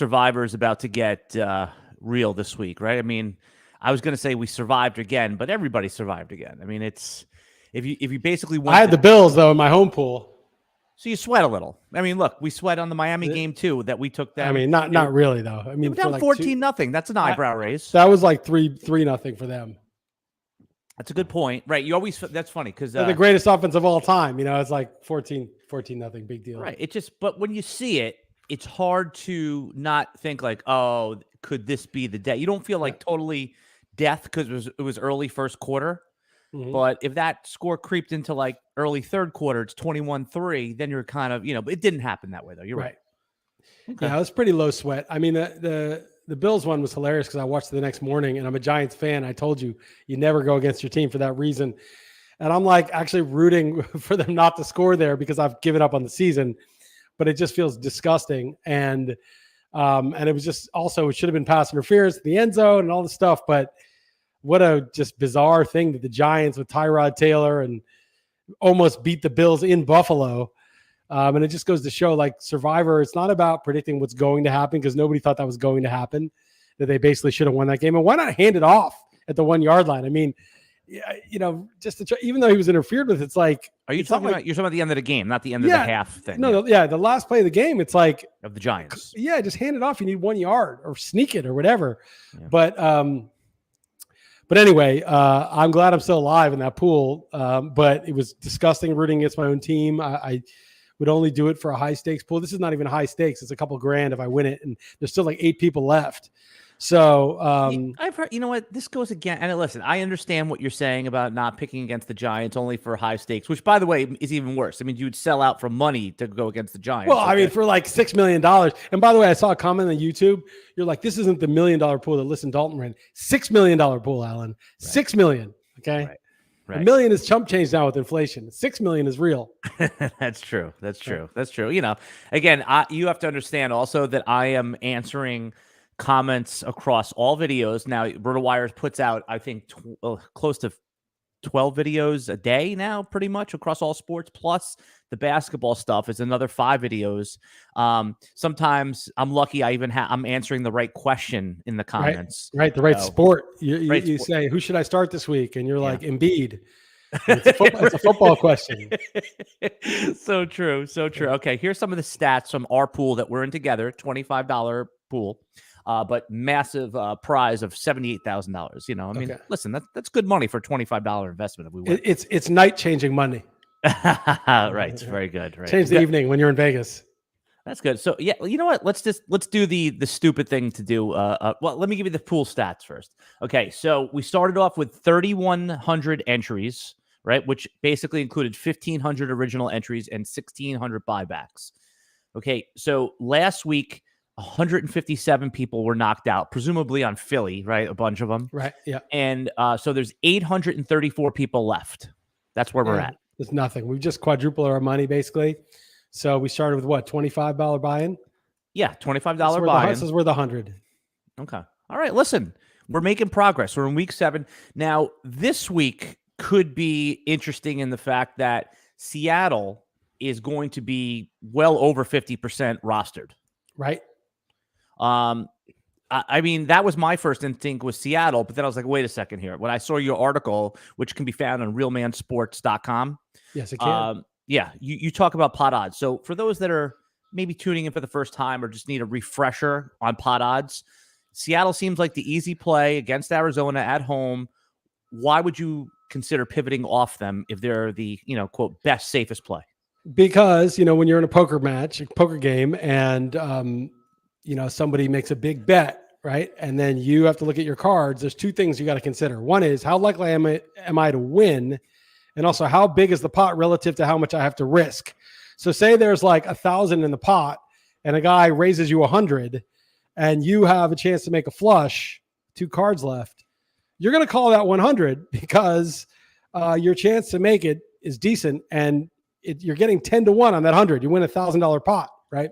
Survivor is about to get real this week, right? I mean, I was going to say we survived again, but everybody survived again. I mean, it's if you basically went I had the Bills though in my home pool. So you sweat a little. I mean, look, we sweat on the Miami game too that we took them. I mean, not really though. I mean, we're down 14-0. That's an eyebrow raise. That was like 3-0 for them. That's a good point, right? You always that's funny because they're the greatest offense of all time. You know, it's like 14-0, big deal. Right. But when you see it, it's hard to not think like, oh, could this be the day? You don't feel like totally death because it was early first quarter. Mm-hmm. But if that score creeped into like early third quarter, it's 21-3, then you're kind of, but it didn't happen that way though. You're right. Okay. Yeah, it was pretty low sweat. I mean, the Bills one was hilarious because I watched it the next morning and I'm a Giants fan. I told you never go against your team for that reason. And I'm like actually rooting for them not to score there because I've given up on the season, but it just feels disgusting. And it was just also, it should have been pass interference in the end zone and all this stuff, but what a just bizarre thing that the Giants with Tyrod Taylor and almost beat the Bills in Buffalo. And it just goes to show like Survivor, it's not about predicting what's going to happen because nobody thought that was going to happen, that they basically should have won that game. And why not hand it off at the 1 yard line? I mean, just to try, even though he was interfered with, it's like, you're talking about the end of the game, not the end of the half thing. No, the last play of the game, it's like of the Giants. Yeah. Just hand it off. You need 1 yard or sneak it or whatever. Yeah. But anyway, I'm glad I'm still alive in that pool. But it was disgusting rooting against my own team. I would only do it for a high stakes pool. This is not even high stakes. It's a couple grand if I win it. And there's still like 8 people left. So I've heard, what, this goes again. And listen, I understand what you're saying about not picking against the Giants only for high stakes, which by the way is even worse. I mean, you would sell out for money to go against the Giants. Well, I mean, for like $6 million. And by the way, I saw a comment on YouTube. You're like, this isn't the $1 million pool that Liss and Dalton ran. $6 million pool, Alan. Right. $6 million. Okay. Right. $1 million is chump change now with inflation. $6 million is real. That's true. That's true. Again, you have to understand also that I am answering comments across all videos. Now, RotoWire puts out, I think, close to 12 videos a day now, pretty much across all sports. Plus the basketball stuff is another 5 videos. Sometimes I'm lucky. I'm answering the right question in the comments. Right. The right sport. You say, who should I start this week? And you're like, Embiid. It's a football question. So true. Okay. Here's some of the stats from our pool that we're in together. $25 pool. But massive prize of $78,000. Listen, that's good money for a $25 investment. If we win, it's night changing money. Right, very good. Right, change the evening when you're in Vegas. That's good. So yeah, you know what? Let's do the stupid thing to do. Well, let me give you the pool stats first. Okay, so we started off with 3,100 entries, right, which basically included 1,500 original entries and 1,600 buybacks. Okay, so last week, 157 people were knocked out, presumably on Philly, right? A bunch of them. Right, yeah. And so there's 834 people left. That's where we're at. It's nothing. We've just quadrupled our money, basically. So we started with what, $25 buy-in? Yeah, $25 buy-in. This is worth 100. Okay. All right, listen. We're making progress. We're in week 7. Now, this week could be interesting in the fact that Seattle is going to be well over 50% rostered. Right. I mean, that was my first instinct was Seattle, but then I was like, wait a second here. When I saw your article, which can be found on realmansports.com. Yes, it can. Yeah, you talk about pot odds. So for those that are maybe tuning in for the first time or just need a refresher on pot odds, Seattle seems like the easy play against Arizona at home. Why would you consider pivoting off them if they're the, quote, best, safest play? Because, when you're in a poker game and, somebody makes a big bet, right? And then you have to look at your cards. There's 2 things you got to consider. One is how likely am I to win? And also how big is the pot relative to how much I have to risk? So say there's like 1,000 in the pot and a guy raises you 100 and you have a chance to make a flush, 2 cards left. You're going to call that 100 because your chance to make it is decent. And you're getting 10-1 on that 100. You win $1,000 pot, right?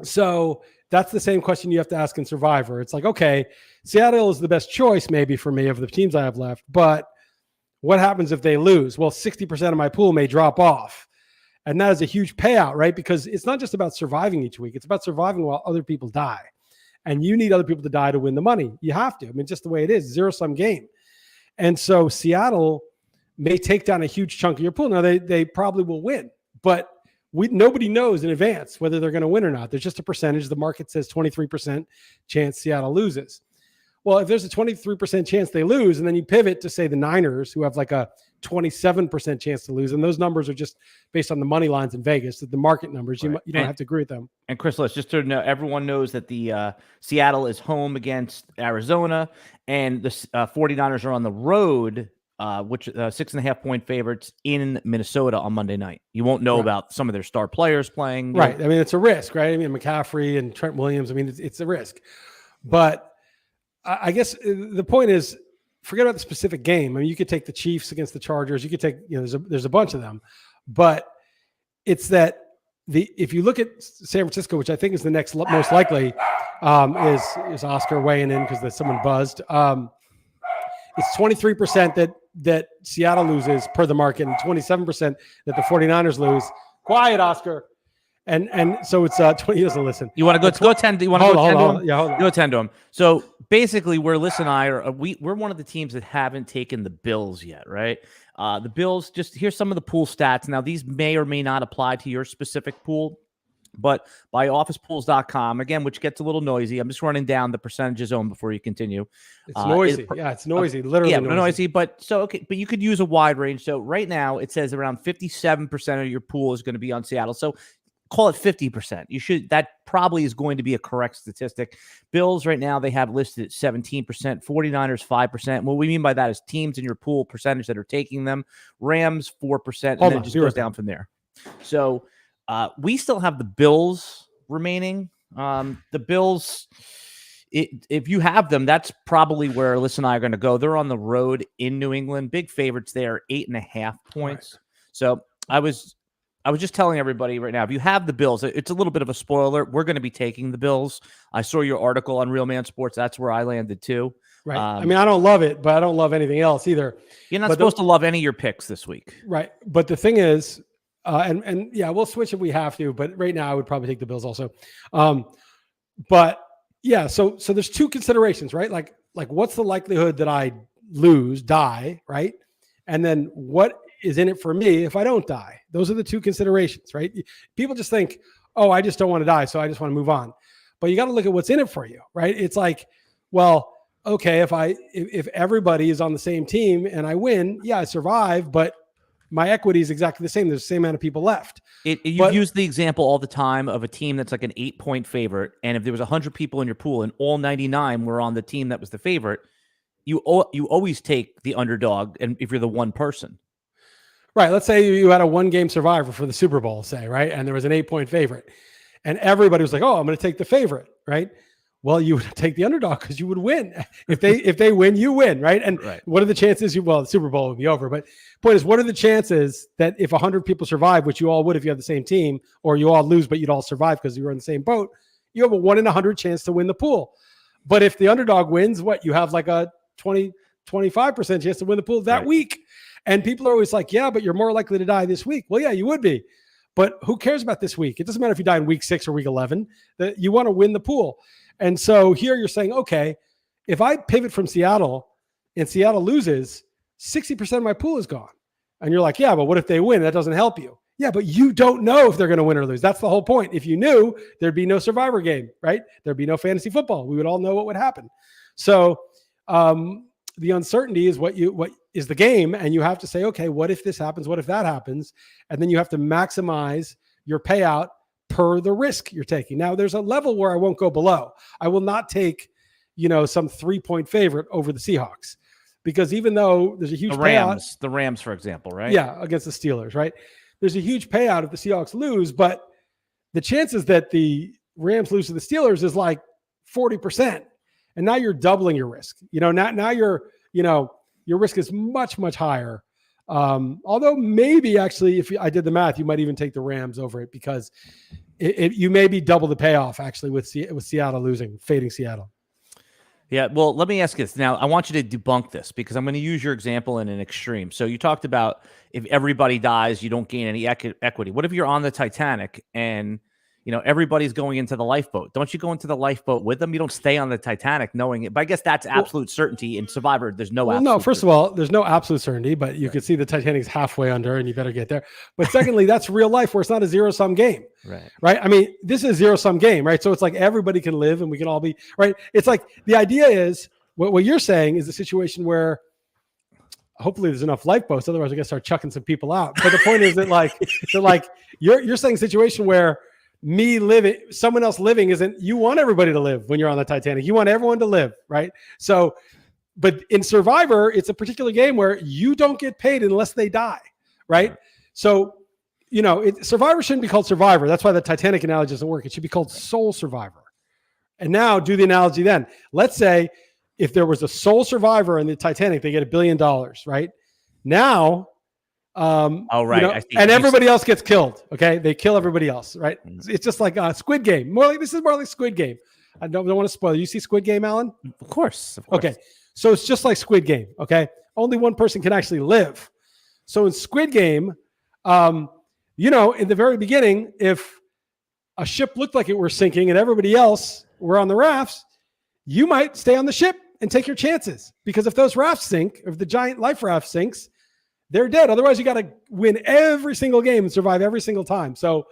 So that's the same question you have to ask in Survivor. It's like, okay, Seattle is the best choice maybe for me of the teams I have left, but what happens if they lose? Well, 60% of my pool may drop off. And that is a huge payout, right? Because it's not just about surviving each week. It's about surviving while other people die. And you need other people to die to win the money. You have to. I mean, just the way it is, zero-sum game. And so Seattle may take down a huge chunk of your pool. Now, they probably will win, but nobody knows in advance whether they're going to win or not. There's just a percentage. The market says 23% chance Seattle loses. Well, if there's a 23% chance they lose, and then you pivot to, say, the Niners, who have like a 27% chance to lose, and those numbers are just based on the money lines in Vegas, the market numbers. Right. You don't have to agree with them. And Chris Liss, just to know, everyone knows that the Seattle is home against Arizona, and the 49ers are on the road, which 6.5 point favorites in Minnesota on Monday night. You won't know about some of their star players playing. Right. I mean, it's a risk, right? I mean, McCaffrey and Trent Williams, I mean, it's a risk. But I guess the point is, forget about the specific game. I mean, you could take the Chiefs against the Chargers. You could take, there's a bunch of them. But it's that if you look at San Francisco, which I think is the next most likely, is Oscar weighing in because someone buzzed. It's 23% that Seattle loses per the market, and 27% that the 49ers lose. Quiet, Oscar. And so it's 20. He doesn't listen. You want to go 10? You want to go 10 to him? Yeah, hold on. Go 10 to him. So basically, where Liss and I are, we're one of the teams that haven't taken the Bills yet, right? The Bills, just here's some of the pool stats. Now, these may or may not apply to your specific pool, but by officepools.com, again, which gets a little noisy. I'm just running down the percentages on before you continue. It's noisy. It's noisy. Literally noisy. But you could use a wide range. So right now, it says around 57% of your pool is going to be on Seattle. So call it 50%. That probably is going to be a correct statistic. Bills right now, they have listed at 17%, 49ers 5%. What we mean by that is teams in your pool percentage that are taking them. Rams 4%, and then it just goes down from there. So we still have the Bills remaining. The Bills, if you have them, that's probably where Liss and I are going to go. They're on the road in New England. Big favorites there, 8.5 points. Right. So I was just telling everybody right now, if you have the Bills, it's a little bit of a spoiler. We're going to be taking the Bills. I saw your article on Real Man Sports. That's where I landed too. Right. I mean, I don't love it, but I don't love anything else either. You're not supposed to love any of your picks this week. Right. But the thing is, and yeah, we'll switch if we have to, but right now I would probably take the Bills also. But yeah, so there's two considerations, right? Like what's the likelihood that I die, right? And then what is in it for me if I don't die? Those are the two considerations, right? People just think, oh, I just don't want to die, so I just want to move on. But you got to look at what's in it for you, right? It's like, well, okay, if everybody is on the same team and I win, yeah, I survive, but my equity is exactly the same. There's the same amount of people left. You've used the example all the time of a team that's like an 8-point favorite, and if there was 100 people in your pool and all 99 were on the team that was the favorite, you always take the underdog, and if you're the one person. Right. Let's say you had a 1-game survivor for the Super Bowl, say, right? And there was an 8-point favorite. And everybody was like, oh, I'm going to take the favorite, right? Well, you would take the underdog because you would win. If they win, you win, right? And what are the chances? The Super Bowl would be over. But point is, what are the chances that if 100 people survive, which you all would if you had the same team, or you all lose, but you'd all survive because you were in the same boat, you have a 1 in 100 chance to win the pool. But if the underdog wins, you have like a 25% chance to win the pool that week. And people are always like, yeah, but you're more likely to die this week. Well, yeah, you would be. But who cares about this week? It doesn't matter if you die in week 6 or week 11. That you want to win the pool. And so here you're saying, okay, if I pivot from Seattle and Seattle loses, 60% of my pool is gone. And you're like, yeah, but what if they win? That doesn't help you. Yeah, but you don't know if they're going to win or lose. That's the whole point. If you knew, there'd be no Survivor game, right? There'd be no fantasy football. We would all know what would happen. So the uncertainty is what is the game. And you have to say, okay, what if this happens? What if that happens? And then you have to maximize your payout per the risk you're taking. Now, there's a level where I won't go below. I will not take, some 3-point favorite over the Seahawks, because even though there's a huge payout, the Rams, for example, right? Yeah, against the Steelers, right? There's a huge payout if the Seahawks lose, but the chances that the Rams lose to the Steelers is like 40%. And now you're doubling your risk. Now you're, your risk is much, much higher. Although maybe actually, if I did the math, you might even take the Rams over it, because you maybe double the payoff actually with Seattle losing, fading Seattle. Yeah, well, let me ask this. Now, I want you to debunk this because I'm going to use your example in an extreme. So you talked about if everybody dies, you don't gain any equity. What if you're on the Titanic and, everybody's going into the lifeboat? Don't you go into the lifeboat with them? You don't stay on the Titanic knowing it. But I guess that's absolute certainty. In Survivor, there's no absolute no, first certainty. of all, there's no absolute certainty, but you can see the Titanic's halfway under and you better get there. But secondly, that's real life where it's not a zero-sum game. Right. I mean, this is a zero-sum game, right? So it's like everybody can live and we can all be right. It's like the idea is what you're saying is a situation where hopefully there's enough lifeboats. Otherwise, we're gonna start chucking some people out. But the point is that you're saying a situation where me living, someone else living isn't, you want everybody to live when you're on the Titanic. You want everyone to live, right? So, but in Survivor, it's a particular game where you don't get paid unless they die, right? So, Survivor shouldn't be called Survivor. That's why the Titanic analogy doesn't work. It should be called Soul Survivor. And now do the analogy then. Let's say if there was a sole survivor in the Titanic, they get $1 billion, right? Now, I see. And everybody else gets killed. Okay, they kill everybody else, right? It's just like a Squid Game. This is more like Squid Game. I don't want to spoil. You see Squid Game, Alan? Of course. Okay, so it's just like Squid Game. Okay, only one person can actually live. So in Squid Game, in the very beginning, if a ship looked like it were sinking and everybody else were on the rafts, you might stay on the ship and take your chances, because if those rafts sink, if the giant life raft sinks, they're dead. Otherwise, you got to win every single game and survive every single time. So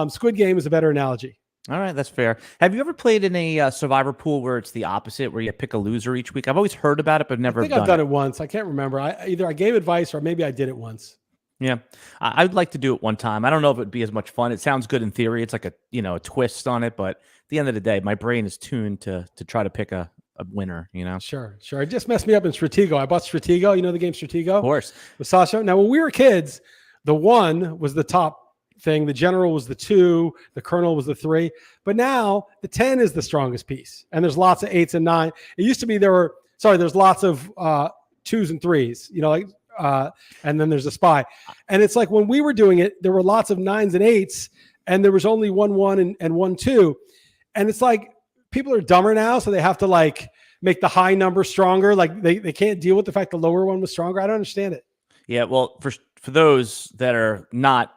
Squid Game is a better analogy. All right, that's fair. Have you ever played in a Survivor pool where it's the opposite, where you pick a loser each week? I've always heard about it, but never I've done it once. I can't remember. Either I gave advice or maybe I did it once. Yeah, I'd like to do it one time. I don't know if it'd be as much fun. It sounds good in theory. It's like a twist on it, but at the end of the day, my brain is tuned to try to pick a winner. Sure. It just messed me up in Stratego. I bought Stratego. You know the game Stratego? Of course. With Sasha. Now, when we were kids, the 1 was the top thing. The general was the 2. The colonel was the 3. But now the 10 is the strongest piece. And there's lots of 8s and 9. It used to be there's lots of 2s and 3s, and then there's a spy. And it's like when we were doing it, there were lots of 9s and 8s, and there was only 1-1 and 1-2. And it's like people are dumber now, so they have to make the high number stronger. Like they can't deal with the fact the lower one was stronger. I don't understand it. Yeah, well, for those that are not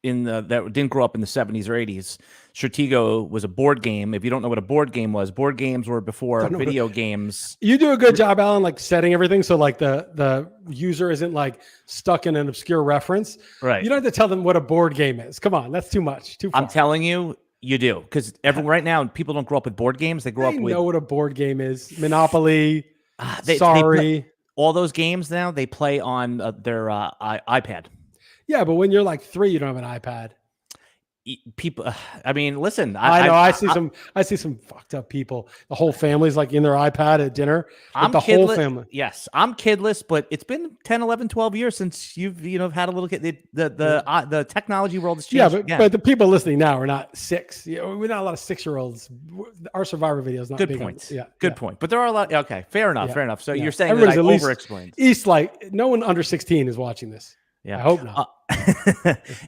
that didn't grow up in the 70s or 80s, Stratego was a board game. If you don't know what a board game was, board games were before video games. You do a good job, Alan, setting everything so the user isn't stuck in an obscure reference. Right. You don't have to tell them what a board game is. Come on, that's too much. Too far. I'm telling you. You do, because right now people don't grow up with board games. They grow up with. Know what a board game is. Monopoly. They play, all those games now they play on their iPad. Yeah, but when you're 3, you don't have an iPad. People, I mean, listen. I know. I see some fucked up people. The whole family's in their iPad at dinner. The whole family. Yes, I'm kidless, but it's been 10, 11, 12 years since you've had a little kid. The technology world has changed. Yeah, but the people listening now are not 6. We're not a lot of 6-year-olds. Our Survivor video is not good big point. Yeah, good point. But there are a lot. Okay, fair enough. So you're saying everybody's that I over-explained. East, no one under 16 is watching this. Yeah, I hope not.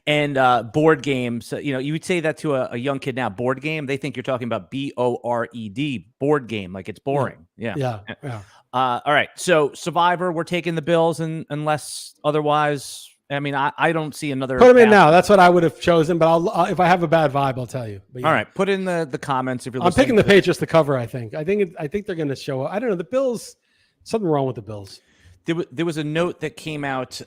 And board games, you would say that to a young kid now. Board game, they think you're talking about BORED, board game, like it's boring. Yeah. All right. So Survivor, we're taking the Bills, unless otherwise. I mean, I don't see another. Put them in now. That's what I would have chosen. But I'll if I have a bad vibe, I'll tell you. But all right, put in the comments if you're. I'm picking the Patriots to cover. I think they're going to show up. I don't know. The Bills. Something wrong with the Bills. There was a note that came out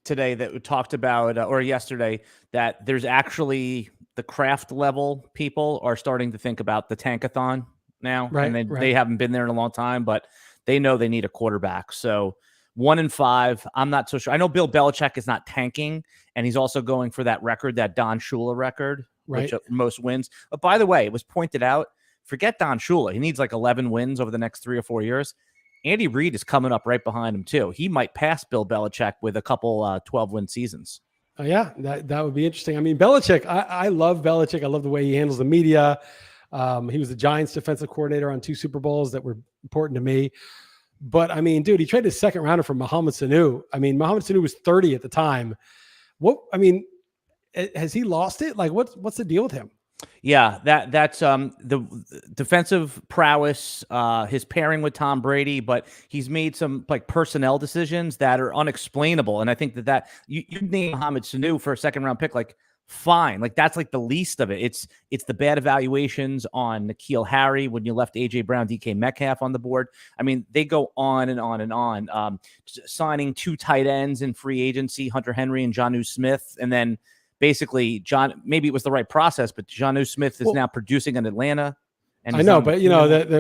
today that talked about, or yesterday, that there's actually the craft level people are starting to think about the tankathon now. Right. And they haven't been there in a long time, but they know they need a quarterback. So 1-5, I'm not so sure. I know Bill Belichick is not tanking, and he's also going for that record, that Don Shula record, which most wins. But by the way, it was pointed out, forget Don Shula. He needs 11 wins over the next 3 or 4 years. Andy Reid is coming up right behind him too. He might pass Bill Belichick with a couple 12-win seasons. Yeah, that would be interesting. I mean, Belichick, I love Belichick. I love the way he handles the media. He was the Giants defensive coordinator on 2 Super Bowls that were important to me. But I mean, dude, he traded his second rounder for Mohamed Sanu. I mean, Mohamed Sanu was 30 at the time. Has he lost it? What's the deal with him? Yeah, that's the defensive prowess, his pairing with Tom Brady, but he's made some like personnel decisions that are unexplainable. And I think that you name Mohamed Sanu for a second round pick, like fine, like that's like the least of it. It's the bad evaluations on N'Keal Harry when you left AJ Brown, DK Metcalf on the board. I mean, they go on and on and on. Signing 2 tight ends in free agency, Hunter Henry and Jonnu Smith, and then basically, maybe it was the right process, but Jonnu Smith is now producing in Atlanta. And I know, but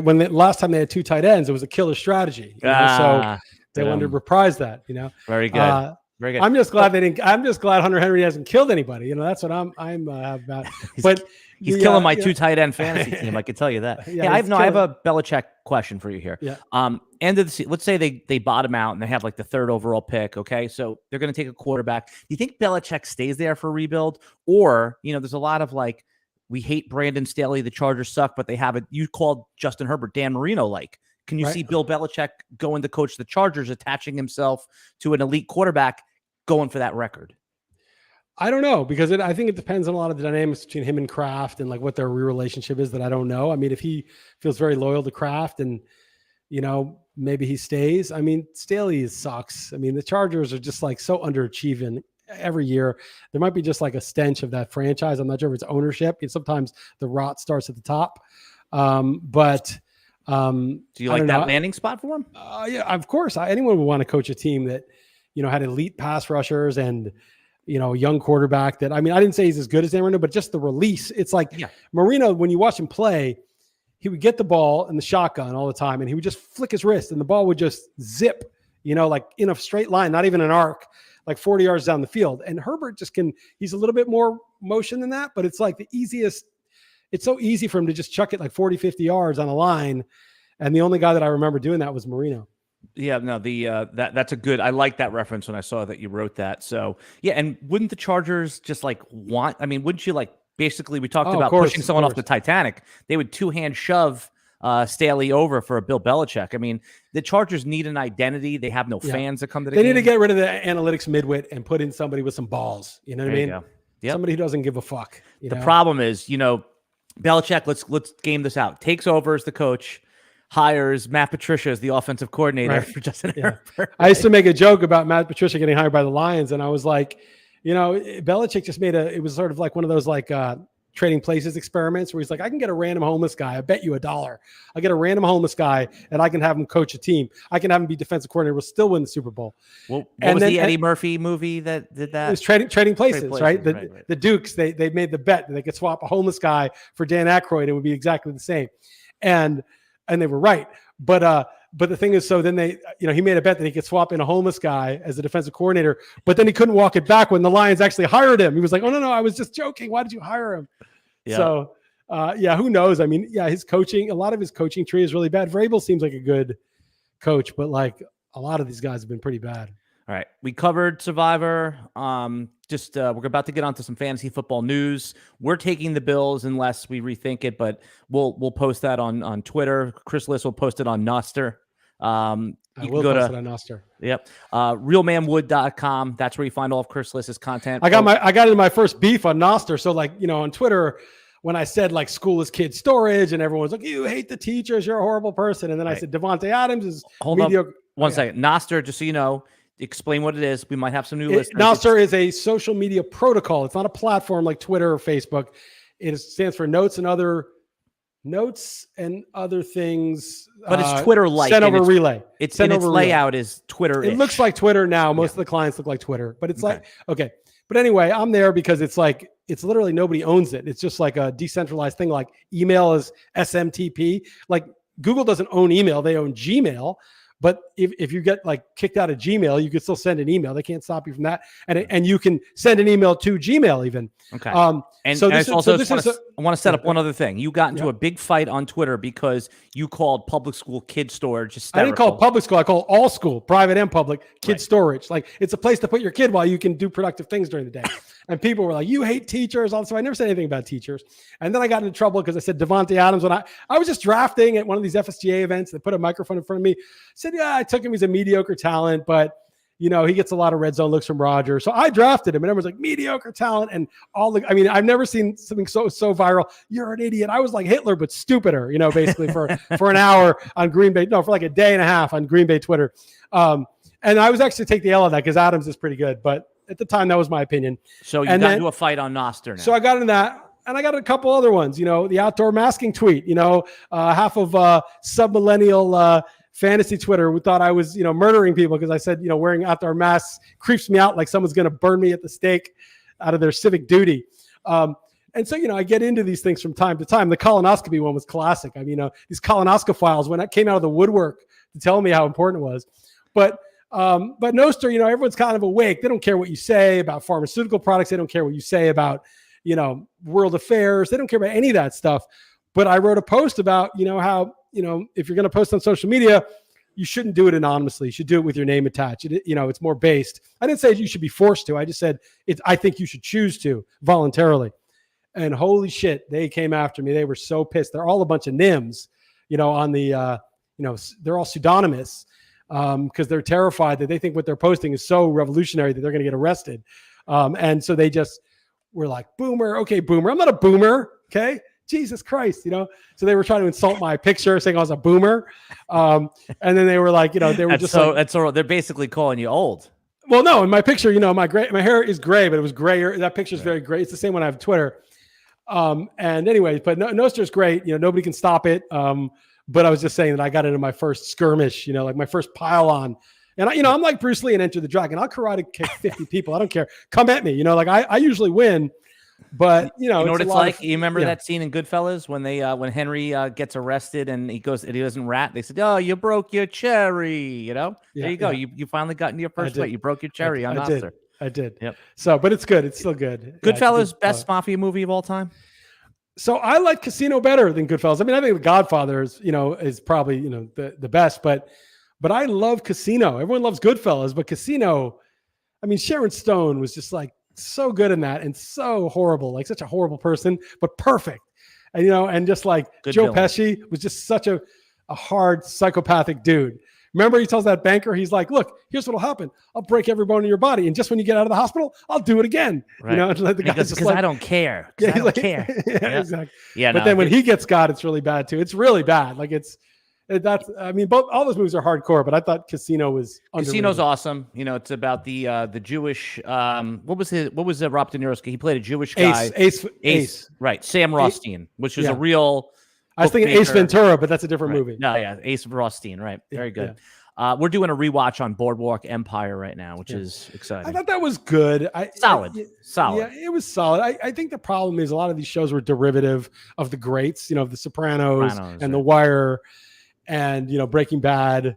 when the last time they had 2 tight ends, it was a killer strategy. So they wanted to reprise that. Very good. Very good. I'm just glad I'm just glad Hunter Henry hasn't killed anybody. That's what I'm about. But he's killing my 2 tight end fantasy team. I can tell you that. I have a Belichick question for you here. Yeah. End of the season, let's say they bottom out and they have like the 3rd overall pick. Okay. So they're going to take a quarterback. Do you think Belichick stays there for a rebuild? Or, there's a lot of like, we hate Brandon Staley. The Chargers suck, but they have it. You called Justin Herbert, Dan Marino. Like, can you see Bill Belichick going to coach the Chargers, attaching himself to an elite quarterback, going for that record? I don't know, because I think it depends on a lot of the dynamics between him and Kraft and like what their relationship is that I don't know. I mean, if he feels very loyal to Kraft and, maybe he stays. I mean, Staley sucks. I mean, the Chargers are just like so underachieving every year. There might be just like a stench of that franchise. I'm not sure if it's ownership. Sometimes the rot starts at the top. Do you like that landing spot for him? Yeah, of course. Anyone would want to coach a team that, had elite pass rushers and, young quarterback that, I mean, I didn't say he's as good as Marino, but just the release. It's like Marino, when you watch him play, he would get the ball in the shotgun all the time and he would just flick his wrist and the ball would just zip, like in a straight line, not even an arc, like 40 yards down the field. And Herbert he's a little bit more motion than that, but it's like it's so easy for him to just chuck it like 40, 50 yards on a line. And the only guy that I remember doing that was Marino. Yeah, no, that's a good, I like that reference when I saw that you wrote that. So yeah. And wouldn't the Chargers just like wouldn't you like, basically we talked about pushing someone off the Titanic. They would 2-hand shove Staley over for a Bill Belichick. I mean, the Chargers need an identity. They have no fans that come to the game. They need to get rid of the analytics midwit and put in somebody with some balls. You know what I mean? Yep. Somebody who doesn't give a fuck. The problem is, Belichick, let's game this out. Takes over as the coach, hires Matt Patricia as the offensive coordinator for Justin Herbert. I used to make a joke about Matt Patricia getting hired by the Lions, and I was like, Belichick just it was sort of like one of those like trading places experiments where he's like, I can get a random homeless guy. I bet you $1. I get a random homeless guy and I can have him coach a team. I can have him be defensive coordinator. We'll still win the Super Bowl. Well, what was the Eddie Murphy movie that did that? It was trading places, right? The Dukes, they made the bet that they could swap a homeless guy for Dan Aykroyd and it would be exactly the same. And they were right. But the thing is, so then he made a bet that he could swap in a homeless guy as a defensive coordinator, but then he couldn't walk it back when the Lions actually hired him. He was like, oh, no, I was just joking. Why did you hire him? Yeah. So, who knows? I mean, his coaching, a lot of his coaching tree is really bad. Vrabel seems like a good coach, but like a lot of these guys have been pretty bad. All right. We covered Survivor. We're about to get onto some fantasy football news. We're taking the Bills unless we rethink it, but we'll post that on Twitter. Chris Liss will post it on Noster. I will post it on Noster. Yep. Realmanwood.com. That's where you find all of Chris Liss's content. I got into my first beef on Noster. So like, on Twitter, when I said like school is kid storage and everyone's like, you hate the teachers, you're a horrible person. And then I said, Devontae Adams is mediocre. One second. Noster, just so you know, explain what it is. We might have some new listeners. Noster is a social media protocol. It's not a platform like Twitter or Facebook. It stands for notes and other things. But it's Twitter-like. Sent over relay. Its layout is Twitter. It looks like Twitter now. Most of the clients look like Twitter. But it's okay. But anyway, I'm there because it's literally nobody owns it. It's just like a decentralized thing. Like email is SMTP. Like Google doesn't own email. They own Gmail. But if you get like kicked out of Gmail, you could still send an email. They can't stop you from that. And you can send an email to Gmail even. Okay. I want to set up one other thing. You got into a big fight on Twitter because you called public school kid storage hysterical. I didn't call it public school. I call all school, private and public, kid storage. Like it's a place to put your kid while you can do productive things during the day. And people were like, you hate teachers. Also, I never said anything about teachers. And then I got into trouble because I said Devontae Adams when I was just drafting at one of these FSGA events. They put a microphone in front of me. I said, I took him. He's a mediocre talent, but he gets a lot of red zone looks from Rodgers. So I drafted him, and everyone's like mediocre talent and I've never seen something so viral. You're an idiot. I was like Hitler, but stupider, basically for an hour on Green Bay. No, for like a day and a half on Green Bay Twitter. And I was actually take the L on that because Adams is pretty good, but at the time that was my opinion. So you got into a fight on Noster now. So I got in that. And I got a couple other ones, the outdoor masking tweet, half of submillennial fantasy Twitter who thought I was, murdering people because I said, wearing outdoor masks creeps me out like someone's going to burn me at the stake out of their civic duty. And so, I get into these things from time to time. The colonoscopy one was classic. These colonoscophiles when that came out of the woodwork to tell me how important it was. But Noster, everyone's kind of awake. They don't care what you say about pharmaceutical products. They don't care what you say about world affairs. They don't care about any of that stuff. But I wrote a post about, how, if you're going to post on social media, you shouldn't do it anonymously. You should do it with your name attached. It's more based. I didn't say you should be forced to. I just said, I think you should choose to voluntarily. And holy shit, they came after me. They were so pissed. They're all a bunch of NIMs, on the, they're all pseudonymous because they're terrified that they think what they're posting is so revolutionary that they're going to get arrested. And so they just, we're like, boomer. Okay, boomer. I'm not a boomer. Okay. Jesus Christ. So they were trying to insult my picture saying I was a boomer. And then they were like, they were they're basically calling you old. Well, no, in my picture, my hair is gray, but it was grayer. That picture is very gray. It's the same one I have on Twitter. And anyway, but Noster's great. Nobody can stop it. But I was just saying that I got into my first skirmish, like my first pile on. And I'm like Bruce Lee and Enter the Dragon. I'll karate kick 50 people. I don't care. Come at me. I usually win, but you know what it's like. You remember that scene in Goodfellas when they when Henry gets arrested and he doesn't rat. They said, "Oh, you broke your cherry." There you go. You finally got into your first fight. You broke your cherry on Noster. I did. Yep. So, but it's good. It's still good. Goodfellas, best mafia movie of all time. So I like Casino better than Goodfellas. I think The Godfather is probably the best, but I love Casino. Everyone loves Goodfellas, but Casino, Sharon Stone was just like so good in that and so horrible, like such a horrible person, but perfect. And, and just like good Joe villain. Pesci was just such a hard psychopathic dude. Remember he tells that banker, he's like, look, here's what'll happen. I'll break every bone in your body. And just when you get out of the hospital, I'll do it again. Right. Because I don't care. I don't care. Yeah, exactly. Yeah, but then when he gets got, it's really bad too. It's really bad. Like all those movies are hardcore, but I thought Casino was underrated. Casino's awesome. It's about the Jewish. What was Robert De Niro's? He played a Jewish guy. Ace. Right. Sam Rothstein, which was a real. I was thinking Ace Ventura, but that's a different movie. No, Ace Rothstein. Right. Very good. Yeah. We're doing a rewatch on Boardwalk Empire right now, which is exciting. I thought that was good. Solid. Yeah, it was solid. I think the problem is a lot of these shows were derivative of the greats, The Sopranos and The Wire. And Breaking Bad,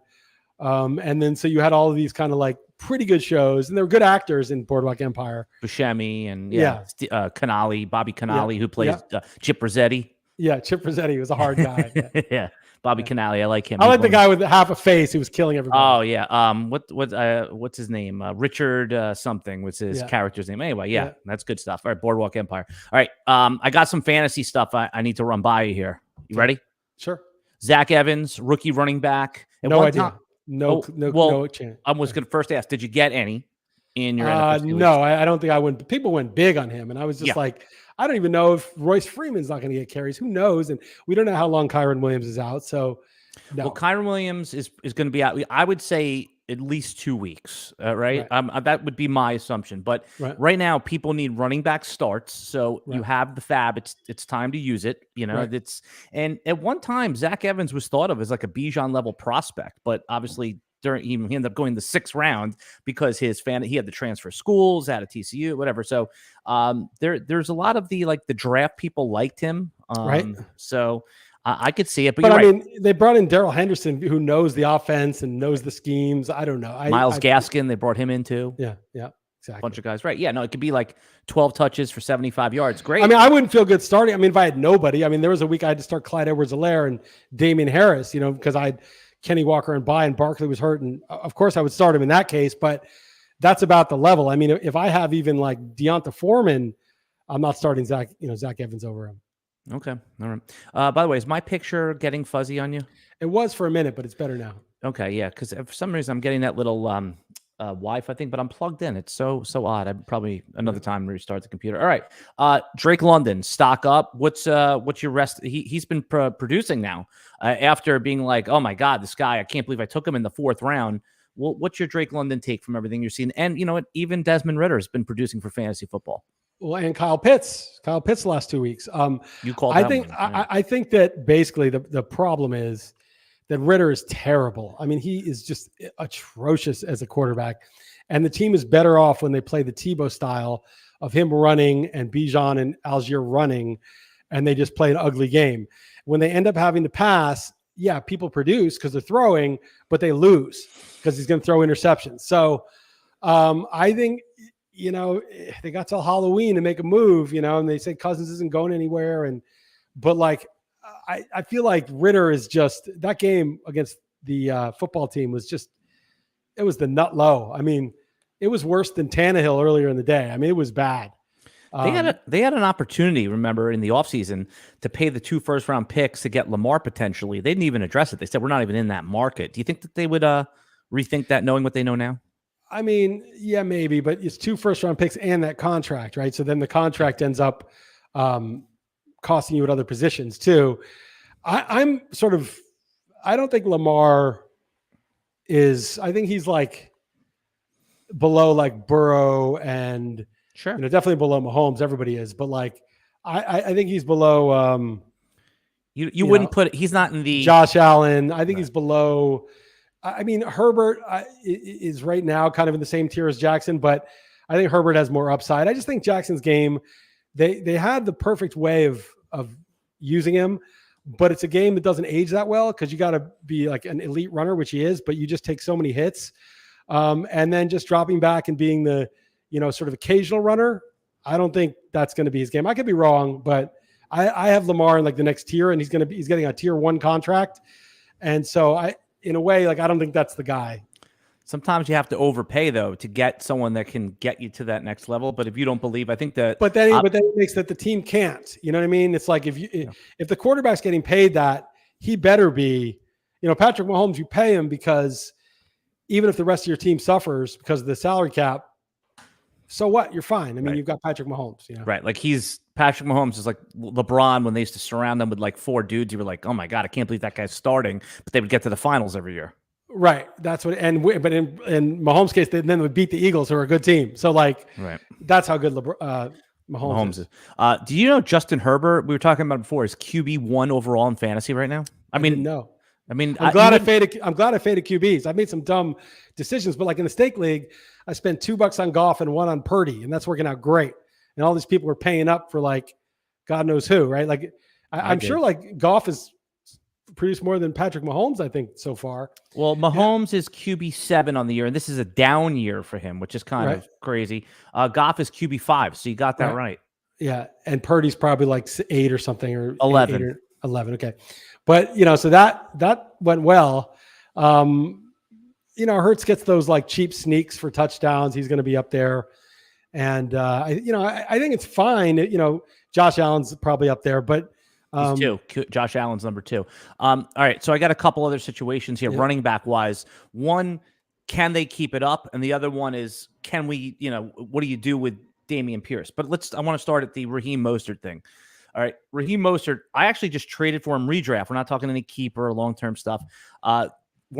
and then so you had all of these kind of like pretty good shows, and there were good actors in Boardwalk Empire. Buscemi and Bobby Cannavale, who plays Chip Rossetti. Yeah, Chip Rossetti was a hard guy. Yeah, Bobby Cannavale, I like him. I like the guy with half a face who was killing everybody. Oh yeah, what's his name? Richard something was his character's name. Anyway, that's good stuff. All right, Boardwalk Empire. All right, I got some fantasy stuff I need to run by you here. You ready? Sure. Zach Evans, rookie running back. No idea. No chance. I was going to first ask, did you get any in your NFL No, I don't think I went. People went big on him, and I was just like, I don't even know if Royce Freeman's not going to get carries. Who knows? And we don't know how long Kyron Williams is out. So, no. Well, Kyron Williams is going to be out. I would say at least 2 weeks, right? That would be my assumption. But right now, people need running back starts. So you have the fab. It's time to use it. And at one time, Zach Evans was thought of as like a Bijan level prospect, but obviously he ended up going the 6th round because he had the transfer schools out of TCU, whatever. So there's a lot of the draft people liked him. Right. So I could see it, but I right. mean, they brought in Darrell Henderson, who knows the offense and knows the schemes. I don't know. Miles Gaskin, they brought him in too. Yeah, exactly. A bunch of guys, right? Yeah, no, it could be like 12 touches for 75 yards. Great. I mean, I wouldn't feel good starting. I mean, if I had nobody, there was a week I had to start Clyde Edwards-Helaire and Damian Harris, because I had Kenny Walker and Barkley was hurt, and of course I would start him in that case. But that's about the level. I mean, if I have even like Deonta Foreman, I'm not starting Zach Evans over him. Okay. All right. By the way, is my picture getting fuzzy on you? It was for a minute, but it's better now. Okay. Yeah. Because for some reason I'm getting that little Wi-Fi thing, but I'm plugged in. It's so odd. I probably another time restart the computer. All right, Drake London, stock up. What's your rest? He's been producing now after being like, oh my god, this guy, I can't believe I took him in the 4th round. Well, what's your Drake London take from everything you're seeing? And you know what? Even Desmond Ritter has been producing for fantasy football. Well, and Kyle Pitts the last 2 weeks. You called. I think that basically the problem is that Ritter is terrible. I mean, he is just atrocious as a quarterback. And the team is better off when they play the Tebow style of him running and Bijan and Algier running, and they just play an ugly game. When they end up having to pass, yeah, people produce because they're throwing, but they lose because he's going to throw interceptions. So I think, they got till Halloween to make a move, and they say Cousins isn't going anywhere. But like, I feel like Ritter is just, that game against the football team was just, it was the nut low. I mean, it was worse than Tannehill earlier in the day. I mean, it was bad. They had an opportunity, remember, in the offseason to pay the 2 first-round picks to get Lamar potentially. They didn't even address it. They said, we're not even in that market. Do you think that they would rethink that knowing what they know now? I mean, yeah, maybe, but it's 2 first-round picks and that contract, right? So then the contract ends up costing you at other positions too. I don't think Lamar is, I think he's like below like Burrow and sure, definitely below Mahomes. Everybody is, but like, I think he's below, you wouldn't put it, he's not in the Josh Allen. I think he's below, I mean, Herbert is right now kind of in the same tier as Jackson, but I think Herbert has more upside. I just think Jackson's game, they had the perfect way of using him, but it's a game that doesn't age that well because you got to be like an elite runner, which he is, but you just take so many hits. And then just dropping back and being the, sort of occasional runner. I don't think that's going to be his game. I could be wrong, but I have Lamar in like the next tier, and he's getting a tier 1 contract. And so in a way, like, I don't think that's the guy. Sometimes you have to overpay though to get someone that can get you to that next level. But if you don't believe, I think that. But then it makes that the team can't. You know what I mean? It's like if the quarterback's getting paid that, he better be. Patrick Mahomes, you pay him because even if the rest of your team suffers because of the salary cap, so what? You're fine. I mean, You've got Patrick Mahomes. Right? Like Patrick Mahomes is like LeBron when they used to surround him with like 4 dudes. You were like, oh my god, I can't believe that guy's starting. But they would get to the finals every year. Right. That's what, but in Mahomes' case, they would beat the Eagles, who are a good team. So like, that's how good Mahomes is. Do you know Justin Herbert? We were talking about before. Is QB1 overall in fantasy right now? I mean, no. I mean, I'm glad I faded QBs. I made some dumb decisions, but like in the stake league, I spent $2 on Goff and 1 on Purdy, and that's working out great. And all these people were paying up for like, God knows who, right? Like, I'm sure like Goff has produced more than Patrick Mahomes, I think, so far. Well, Mahomes is QB7 on the year, and this is a down year for him, which is kind of crazy. Goff is QB5, so you got that right. Yeah, and Purdy's probably like 8 or something, or 11. 8 or 11. Okay, but so that went well. Hurts gets those like cheap sneaks for touchdowns. He's going to be up there, and I think it's fine. Josh Allen's probably up there, but. He's 2. Josh Allen's number 2. All right. So I got a couple other situations here, running back wise. One, can they keep it up? And the other one is, can we, what do you do with Dameon Pierce? But I want to start at the Raheem Mostert thing. All right. Raheem Mostert, I actually just traded for him redraft. We're not talking any keeper or long-term stuff. One